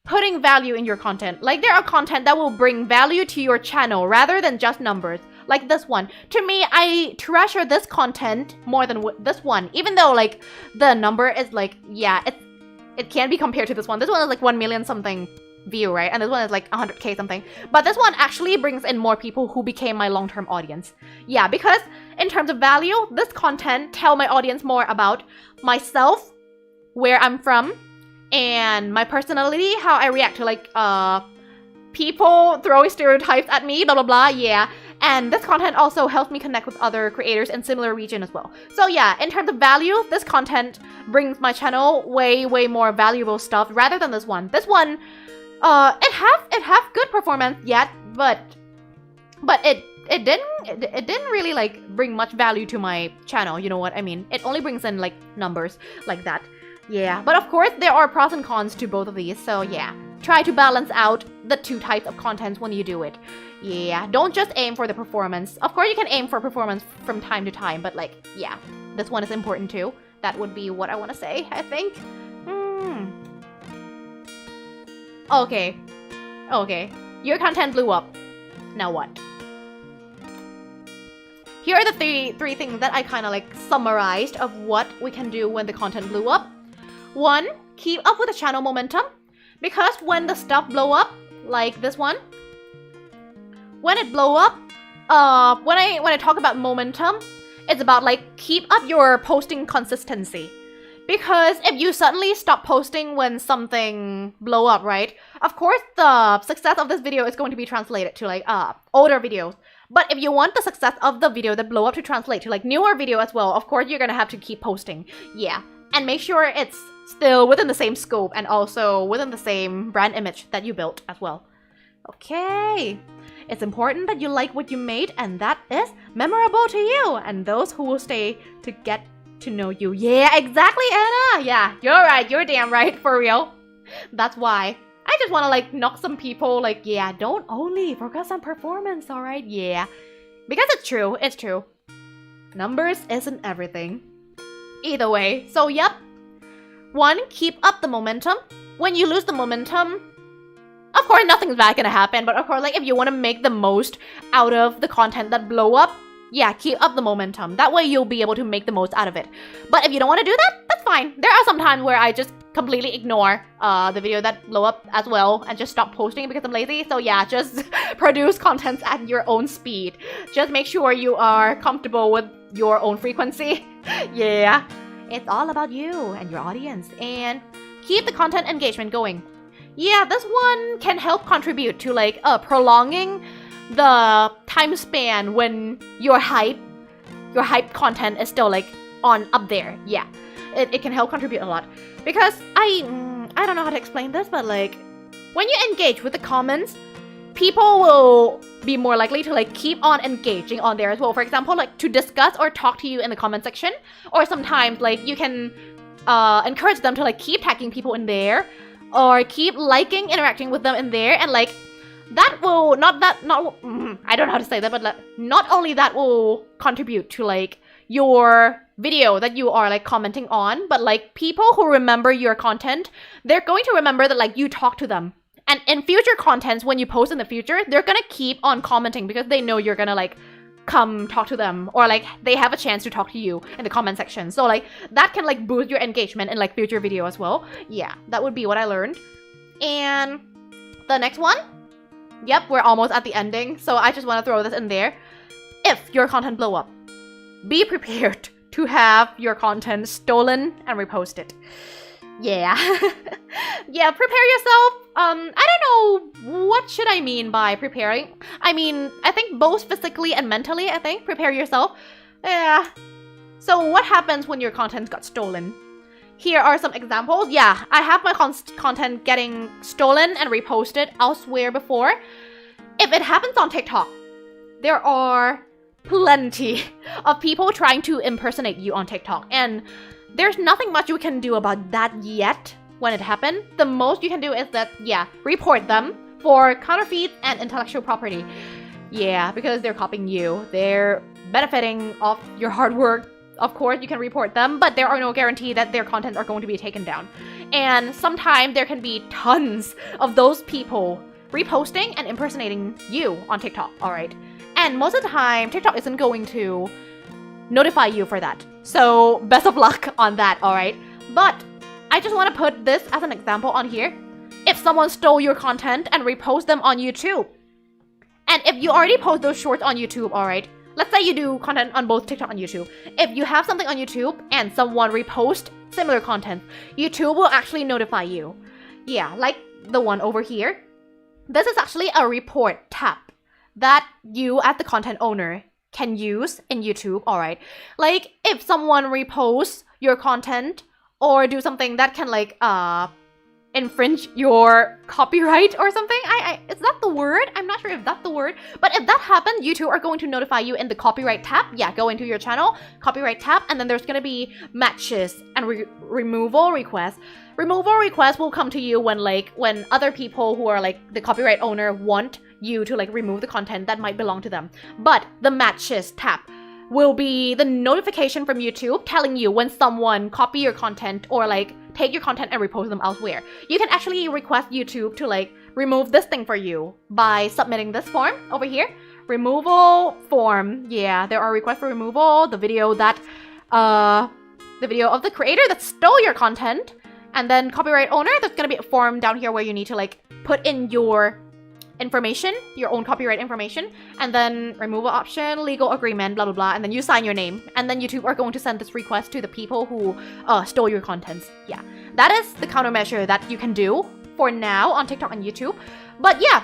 putting value in your content. Like, there are content that will bring value to your channel rather than just numbers. Like this one. To me, I treasure this content more than this one. Even though, like, the number is like, yeah, it can be compared to this one. This one is like 1 million something view, right? And this one is like 100k something. But this one actually brings in more people who became my long-term audience. Yeah, because in terms of value, this content tell my audience more about myself, where I'm from, and my personality, how I react to like people throwing stereotypes at me, blah blah blah, yeah. And this content also helps me connect with other creators in similar region as well. So yeah, in terms of value, this content brings my channel way more valuable stuff rather than this one. This one, it have good performance yet, but it didn't really like bring much value to my channel, you know what I mean? It only brings in like numbers like that. Yeah, but of course there are pros and cons to both of these, so yeah. Try to balance out the two types of contents when you do it. Yeah, don't just aim for the performance. Of course you can aim for performance from time to time, but like, yeah, this one is important too. That would be what I want to say, I think. Okay. Your content blew up. Now what? Here are the three things that I kind of like summarized of what we can do when the content blew up. 1, keep up with the channel momentum. Because when the stuff blow up, like this one, when it blow up, when I talk about momentum, it's about like keep up your posting consistency. Because if you suddenly stop posting when something blow up, right? Of course, the success of this video is going to be translated to like older videos. But if you want the success of the video that blow up to translate to like newer video as well, of course you're gonna have to keep posting. Yeah, and make sure it's still within the same scope and also within the same brand image that you built as well. Okay. It's important that you like what you made and that is memorable to you and those who will stay to get to know you. Yeah, exactly, Anna. Yeah, you're right. You're damn right, for real. That's why. I just want to like knock some people like, yeah, don't only focus on performance, alright? Yeah. Because it's true. It's true. Numbers isn't everything. Either way. So, yep. 1, keep up the momentum. When you lose the momentum, of course nothing's bad gonna happen, but of course like if you want to make the most out of the content that blow up, yeah, keep up the momentum. That way you'll be able to make the most out of it. But if you don't want to do that, that's fine. There are some times where I just completely ignore the video that blow up as well and just stop posting because I'm lazy. So yeah, just produce content at your own speed. Just make sure you are comfortable with your own frequency. Yeah. It's all about you and your audience. And keep the content engagement going. Yeah, this one can help contribute to like prolonging the time span when your hype content is still like up there. Yeah, it can help contribute a lot. Because I don't know how to explain this, but like when you engage with the comments, people will be more likely to like keep on engaging on there as well. For example, like to discuss or talk to you in the comment section, or sometimes like you can encourage them to like keep tagging people in there, or keep liking, interacting with them in there, and like that will I don't know how to say that, but like, not only that will contribute to like your video that you are like commenting on, but like people who remember your content, they're going to remember that like you talk to them. And in future contents, when you post in the future, they're gonna keep on commenting because they know you're gonna like come talk to them, or like they have a chance to talk to you in the comment section. So like that can like boost your engagement in like future video as well. Yeah, that would be what I learned. And the next one, yep, we're almost at the ending, so I just want to throw this in there. If your content blow up, be prepared to have your content stolen and reposted. Yeah. Yeah, prepare yourself. I don't know, what should I mean by preparing? I mean, I think both physically and mentally, I think. Prepare yourself. Yeah. So what happens when your content got stolen? here are some examples. Yeah, I have my content getting stolen and reposted elsewhere before. If it happens on TikTok, there are plenty of people trying to impersonate you on TikTok, and there's nothing much you can do about that yet when it happened. The most you can do is that, yeah, report them for counterfeit and intellectual property. Yeah, because they're copying you. They're benefiting off your hard work. Of course, you can report them, but there are no guarantee that their content are going to be taken down. And sometimes there can be tons of those people reposting and impersonating you on TikTok, alright? And most of the time, TikTok isn't going to notify you for that. So, best of luck on that, alright? But, I just want to put this as an example on here. If someone stole your content and repost them on YouTube, and if you already post those shorts on YouTube, alright? Let's say you do content on both TikTok and YouTube. If you have something on YouTube and someone reposts similar content, YouTube will actually notify you. Yeah, like the one over here. This is actually a report tab that you as the content owner can use in YouTube, alright? Like, if someone reposts your content or do something that can like, infringe your copyright or something. Is that the word? I'm not sure if that's the word. But if that happens, YouTube are going to notify you in the copyright tab. Yeah, go into your channel, copyright tab, and then there's gonna be matches and removal requests. Removal requests will come to you when other people who are like the copyright owner want you to like remove the content that might belong to them. But the matches tab will be the notification from YouTube telling you when someone copy your content or like take your content and repost them elsewhere. You can actually request YouTube to like remove this thing for you by submitting this form over here. Removal form. Yeah, there are requests for removal. The video of the creator that stole your content, and then copyright owner. There's gonna be a form down here where you need to like put in your information, your own copyright information, and then removal option, legal agreement, blah blah blah, and then you sign your name, and then YouTube are going to send this request to the people who stole your contents. Yeah, that is the countermeasure that you can do for now on TikTok and YouTube. But yeah,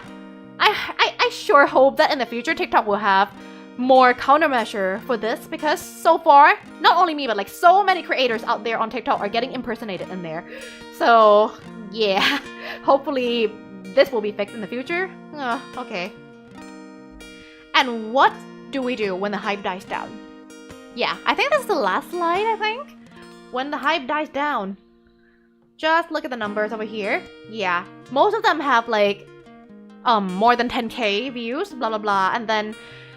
I sure hope that in the future TikTok will have more countermeasure for this, because so far, not only me, but like so many creators out there on TikTok are getting impersonated in there. So yeah, hopefully this will be fixed in the future. Okay. And what do we do when the hype dies down? Yeah, I think this is the last slide, I think. When the hype dies down, just look at the numbers over here. Yeah, most of them have like more than 10k views, blah blah blah, and then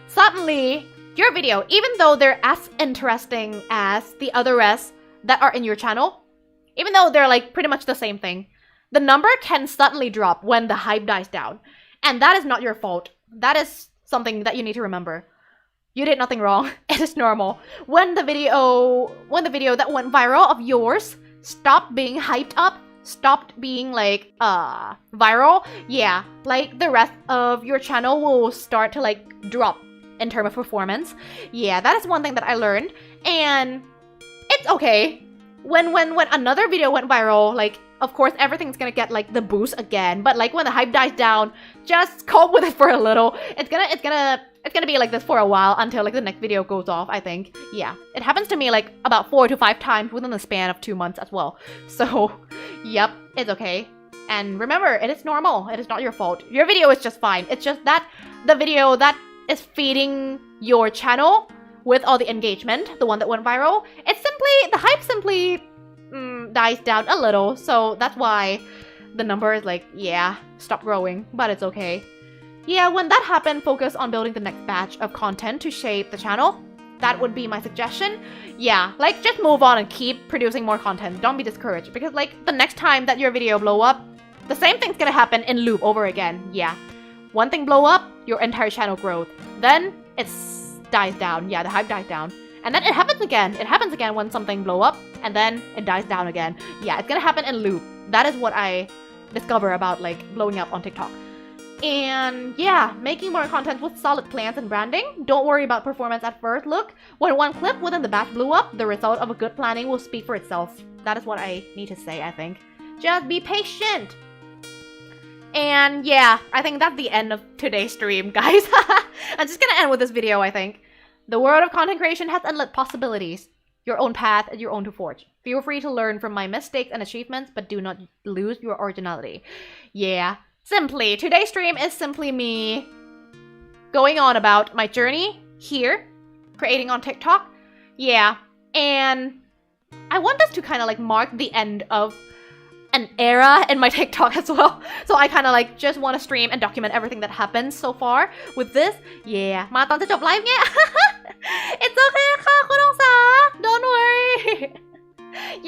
suddenly your video, even though they're as interesting as the other rest that are in your channel, even though they're like pretty much the same thing, the number can suddenly drop when the hype dies down. And that is not your fault. That is something that you need to remember. You did nothing wrong. It is normal. When the video that went viral of yours stopped being hyped up, stopped being like viral, yeah, like the rest of your channel will start to like drop in terms of performance. Yeah, that is one thing that I learned. And it's okay. When another video went viral, like, of course, everything's gonna get like the boost again. But like when the hype dies down, just cope with it for a little. It's gonna be like this for a while until like the next video goes off, I think. Yeah, it happens to me like about 4 to 5 times within the span of 2 months as well. So, yep, it's okay. And remember, it is normal. It is not your fault. Your video is just fine. It's just that the video that is feeding your channel with all the engagement, the one that went viral, the hype simply dies down a little. So that's why the number is like, yeah, stop growing, but it's okay. Yeah, when that happened, focus on building the next batch of content to shape the channel. That would be my suggestion. Yeah, like just move on and keep producing more content. Don't be discouraged, because like the next time that your video blow up, the same thing's gonna happen in loop over again. Yeah, one thing blow up, your entire channel grows. Then it dies down. Yeah, the hype dies down. And then it happens again. It happens again when something blow up, and then it dies down again. Yeah, it's gonna happen in loop. That is what I discover about like blowing up on TikTok. And yeah, making more content with solid plans and branding. Don't worry about performance at first. Look, when one clip within the batch blew up, the result of a good planning will speak for itself. That is what I need to say, I think. Just be patient. And yeah, I think that's the end of today's stream, guys. I'm just gonna end with this video, I think. The world of content creation has endless possibilities. your own path and your own to forge. Feel free to learn from my mistakes and achievements, but do not lose your originality. Yeah, simply, today's stream is simply me going on about my journey here, creating on TikTok. Yeah, and I want this to kind of like mark the end of an era in my TikTok as well. So I kind of like just want to stream and document everything that happened so far with this. Yeah, มาตอนจะจบไลฟ์เนี่ย It's okay ค่ะคุณองศา Don't worry.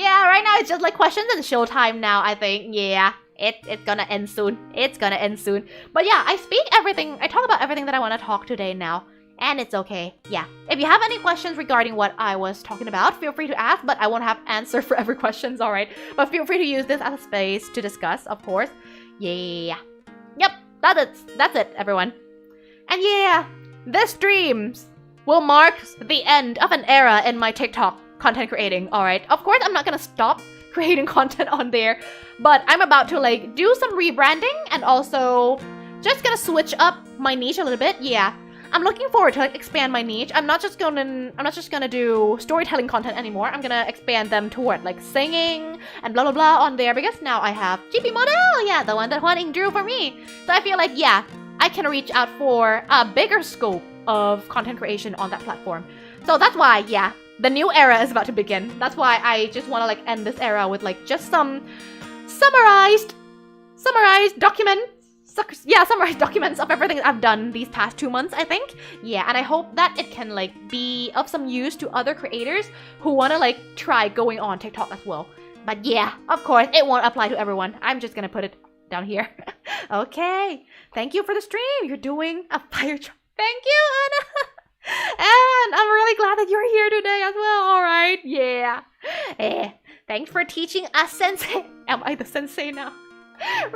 Yeah, right now it's just like questions and show time now, I think. Yeah, it's gonna end soon. It's gonna end soon. But yeah, I talk about everything that I want to talk today now. And it's okay. Yeah. If you have any questions regarding what I was talking about, feel free to ask, but I won't have answer for every questions, alright? But feel free to use this as a space to discuss, of course. Yeah. Yep, that's it, everyone. And yeah, this streams will mark the end of an era in my TikTok content creating, alright? Of course, I'm not gonna stop creating content on there, but I'm about to like do some rebranding and also just gonna switch up my niche a little bit. Yeah. I'm looking forward to like expand my niche. I'm not just gonna do storytelling content anymore. I'm gonna expand them toward like singing and blah blah blah on there because now I have GP model, yeah, the one that Huaning drew for me. So I feel like yeah, I can reach out for a bigger scope of content creation on that platform. So that's why yeah, the new era is about to begin. That's why I just want to like end this era with like just some summarized documents of everything that I've done these past 2 months, I think. Yeah, and I hope that it can like be of some use to other creators who want to like try going on TikTok as well. But yeah, of course, it won't apply to everyone. I'm just gonna put it down here. Okay, thank you for the stream. You're doing a fire job. Thank you, Anna. And I'm really glad that you're here today as well, alright? Yeah. Thanks for teaching us, sensei. Am I the sensei now?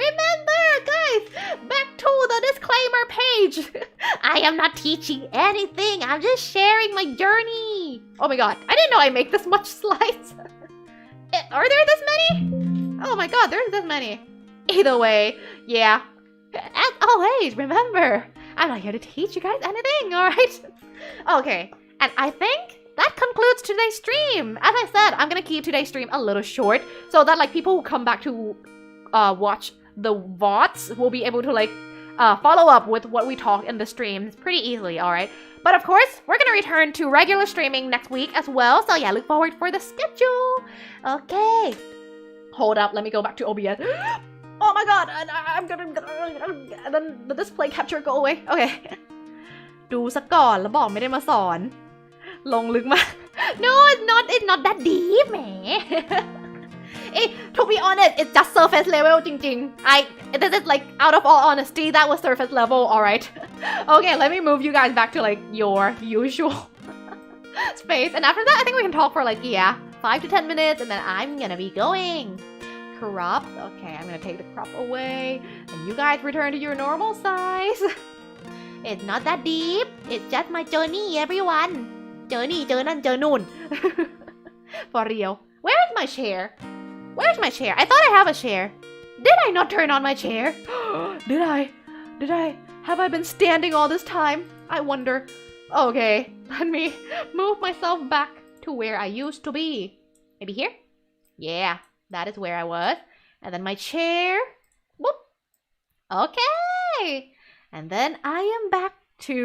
Remember, guys, back to the disclaimer page. I am not teaching anything. I'm just sharing my journey. Oh my god, I didn't know I make this much slides. Are there this many? Oh my god, there's this many. Either way, yeah. As always, remember, I'm not here to teach you guys anything, alright? Okay, and I think that concludes today's stream. As I said, I'm gonna keep today's stream a little short so that like people who come back to watch the VODs will be able to like follow up with what we talk in the streams pretty easily, alright? But of course, we're gonna return to regular streaming next week as well, so yeah, look forward for the schedule. Okay. Hold up, let me go back to OBS. Oh my god, I'm gonna and then the display capture go away. Okay. ดูซะก่อนแล้วบอกไม่ได้มาสอนลงลึกมาก No, it's not that deep, man. To be honest, it's just surface level จริงๆ this is like out of all honesty, that was surface level, alright? Okay, let me move you guys back to like your usual space, and after that I think we can talk for like yeah 5 to 10 minutes and then I'm gonna be going. Crop, okay, I'm gonna take the crop away and you guys return to your normal size. It's not that deep, it's just my journey, everyone. เจอนี่เจอนั่นเจอนู่น For real. Where is my chair? Where's my chair? I thought I have a chair. Did I not turn on my chair? Did I? Have I been standing all this time? I wonder. Okay, let me move myself back to where I used to be. Maybe here? Yeah, that is where I was. And then my chair. Whoop. Okay. And then I am back to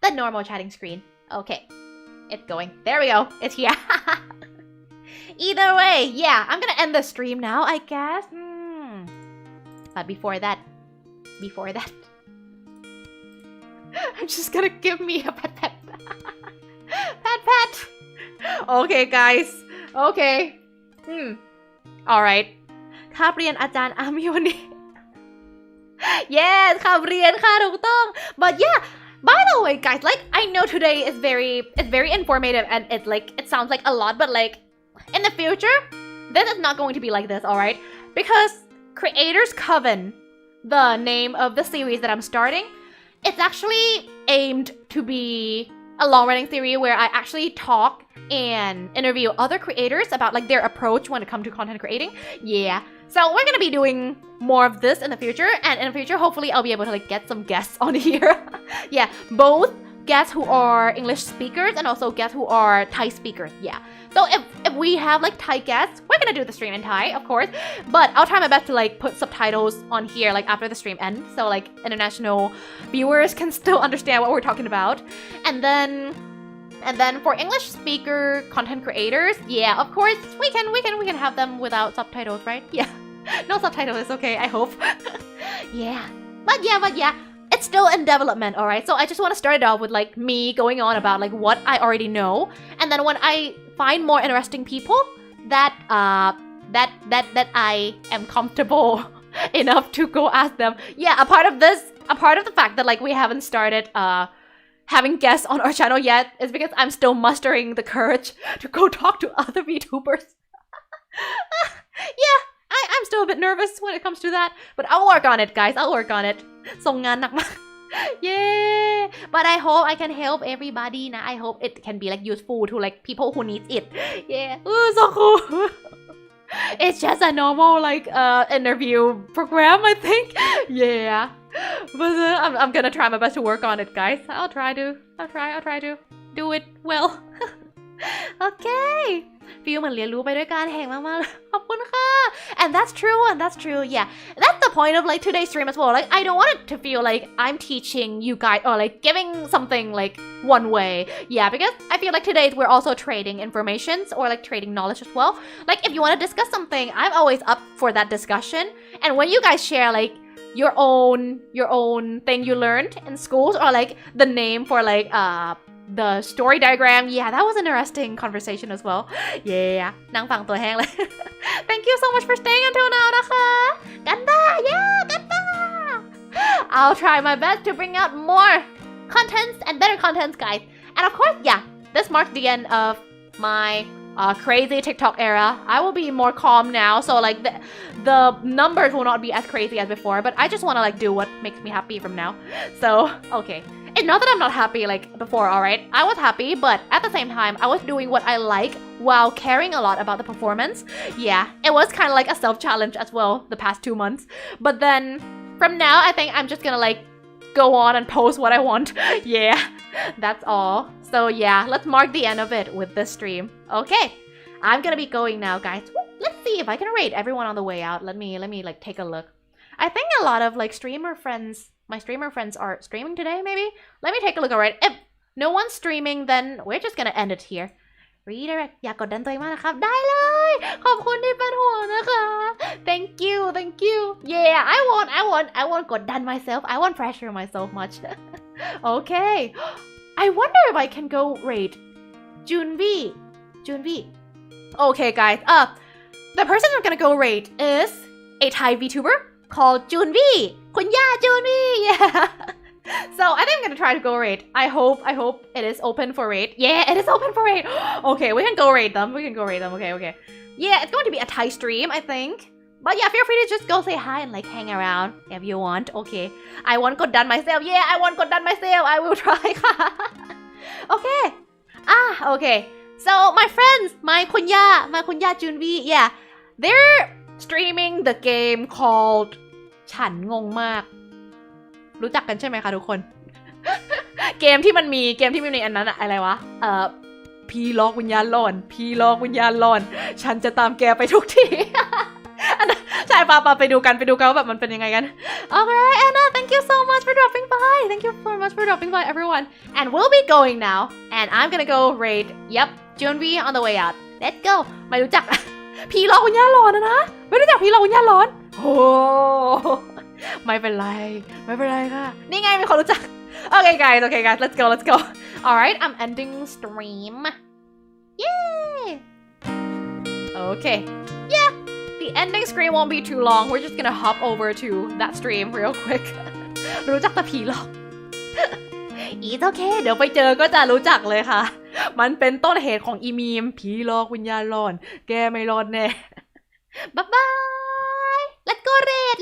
the normal chatting screen. Okay. It's going. There we go. It's here. Either way, yeah, I'm gonna end the stream now, I guess. But before that, I'm just gonna give me a pat. Pat. Okay, guys. Okay. Alright. คาบเรียนอาจารย์อามิวันนี้ Yes, คาบเรียนค่ะถูกต้อง But yeah, by the way, guys, like I know today is very informative and it sounds like a lot, but like in the future, this is not going to be like this, alright? Because Creators Coven, the name of the series that I'm starting, it's actually aimed to be a long-running series where I actually talk and interview other creators about like their approach when it comes to content creating. Yeah. So we're gonna be doing more of this in the future, and in the future, hopefully I'll be able to like get some guests on here. Yeah, both guests who are English speakers and also guests who are Thai speakers. Yeah. So if we have like Thai guests, we're gonna do the stream in Thai, of course. But I'll try my best to like put subtitles on here like after the stream ends, so like international viewers can still understand what we're talking about. And then for English speaker content creators, yeah, of course we can have them without subtitles, right? Yeah. No subtitle is okay, I hope. Yeah. But yeah. It's still in development, alright? So I just want to start it off with like me going on about like what I already know. And then when I find more interesting people that I am comfortable enough to go ask them. Yeah, a part of the fact that like we haven't started having guests on our channel yet is because I'm still mustering the courage to go talk to other VTubers. Yeah. I'm still a bit nervous when it comes to that, but I'll work on it, guys. I'll work on it. ส่งงานหนักมาก Yeah, but I hope I can help everybody. Nah, I hope it can be like useful to like people who need it. Yeah, ooh, so cool. It's just a normal like interview program, I think. Yeah, but I'm gonna try my best to work on it, guys. I'll try to do it well. Okay. ฟีลเหมือนเรียนรู้ไปด้วยกันแห่งมากๆขอบคุณค่ะ and that's true yeah that's the point of like today's stream as well. Like I don't want it to feel like I'm teaching you guys or like giving something like one way. Yeah, because I feel like today we're also trading informations or like trading knowledge as well. Like if you want to discuss something, I'm always up for that discussion. And when you guys share like your own thing you learned in schools or like the name for like the story diagram, yeah, that was an interesting conversation as well. Yeah, นั่งฟังตัวแห้งเลย Thank you so much for staying until now นะคะกันบ้า yeah กันบ้า I'll try my best to bring out more contents and better contents, guys. And of course, yeah, this marks the end of my crazy TikTok era. I will be more calm now, so like the numbers will not be as crazy as before, but I just want to like do what makes me happy from now. So, okay. It's not that I'm not happy like before, alright? I was happy, but at the same time, I was doing what I like while caring a lot about the performance. Yeah, it was kind of like a self-challenge as well the past 2 months. But then, from now, I think I'm just gonna like go on and post what I want. Yeah, that's all. So yeah, let's mark the end of it with this stream. Okay, I'm gonna be going now, guys. Let's see if I can rate everyone on the way out. Let me like take a look. I think a lot of like my streamer friends are streaming today, maybe? Let me take a look, alright? If no one's streaming, then we're just gonna end it here. Redirect อยากกดดันตัวเองมากนะครับ ได้เลย ขอบคุณที่เป็นห่วงนะคะ Thank you Yeah, I won't กดดัน myself. I won't pressure myself much. Okay. I wonder if I can go rate Junvi. Okay, guys. The person I'm gonna go rate is a Thai VTuber called Junvi. คุณย่า Junvi. Yeah. So I think I'm gonna try to go rate. I hope it is open for rate. Yeah, it is open for rate. Okay, we can go rate them. Okay. Yeah, it's going to be a Thai stream, I think. But yeah, feel free to just go say hi and like hang around if you want. Okay. I won't กดดัน myself. Yeah, I won't กดดัน myself. I will try. Okay. Okay. So my friends, my คุณย่า Junvi, yeah, they're streaming the game called ฉันงงมากรู้จักกันใช่ไหมคะทุกคน เกมที่มันมีในอันนั้นอะอะไรวะพี่ลอกวิญญาณหลอนฉันจะตามแกไปทุกที่ ใช่ปะไปดูกันว่าแบบมันเป็นยังไงกัน Alright, Anna, thank you so much for dropping by everyone. And we'll be going now and I'm gonna go raid Junvi on the way out. Let's go. ไม่รู้จัก พี่ลอกวิญญาณหลอนนะไม่รู้จักพี่ลอกวิญญาณหลอนโอ้ไม่เป็นไรค่ะนี่ไงมีคนรู้จัก Okay guys, let's go. Alright, I'm ending stream. Yay! Okay. Yeah, the ending screen won't be too long. We're just gonna hop over to that stream real quick. รู้จักแต่ผีหลอก It's okay เดี๋ยวไปเจอก็จะรู้จักเลยค่ะ มันเป็นต้นเหตุของอีมีมผีหลอกวิญญาณหลอนแกไม่รอดแน่ Bye bye. Let's go raid.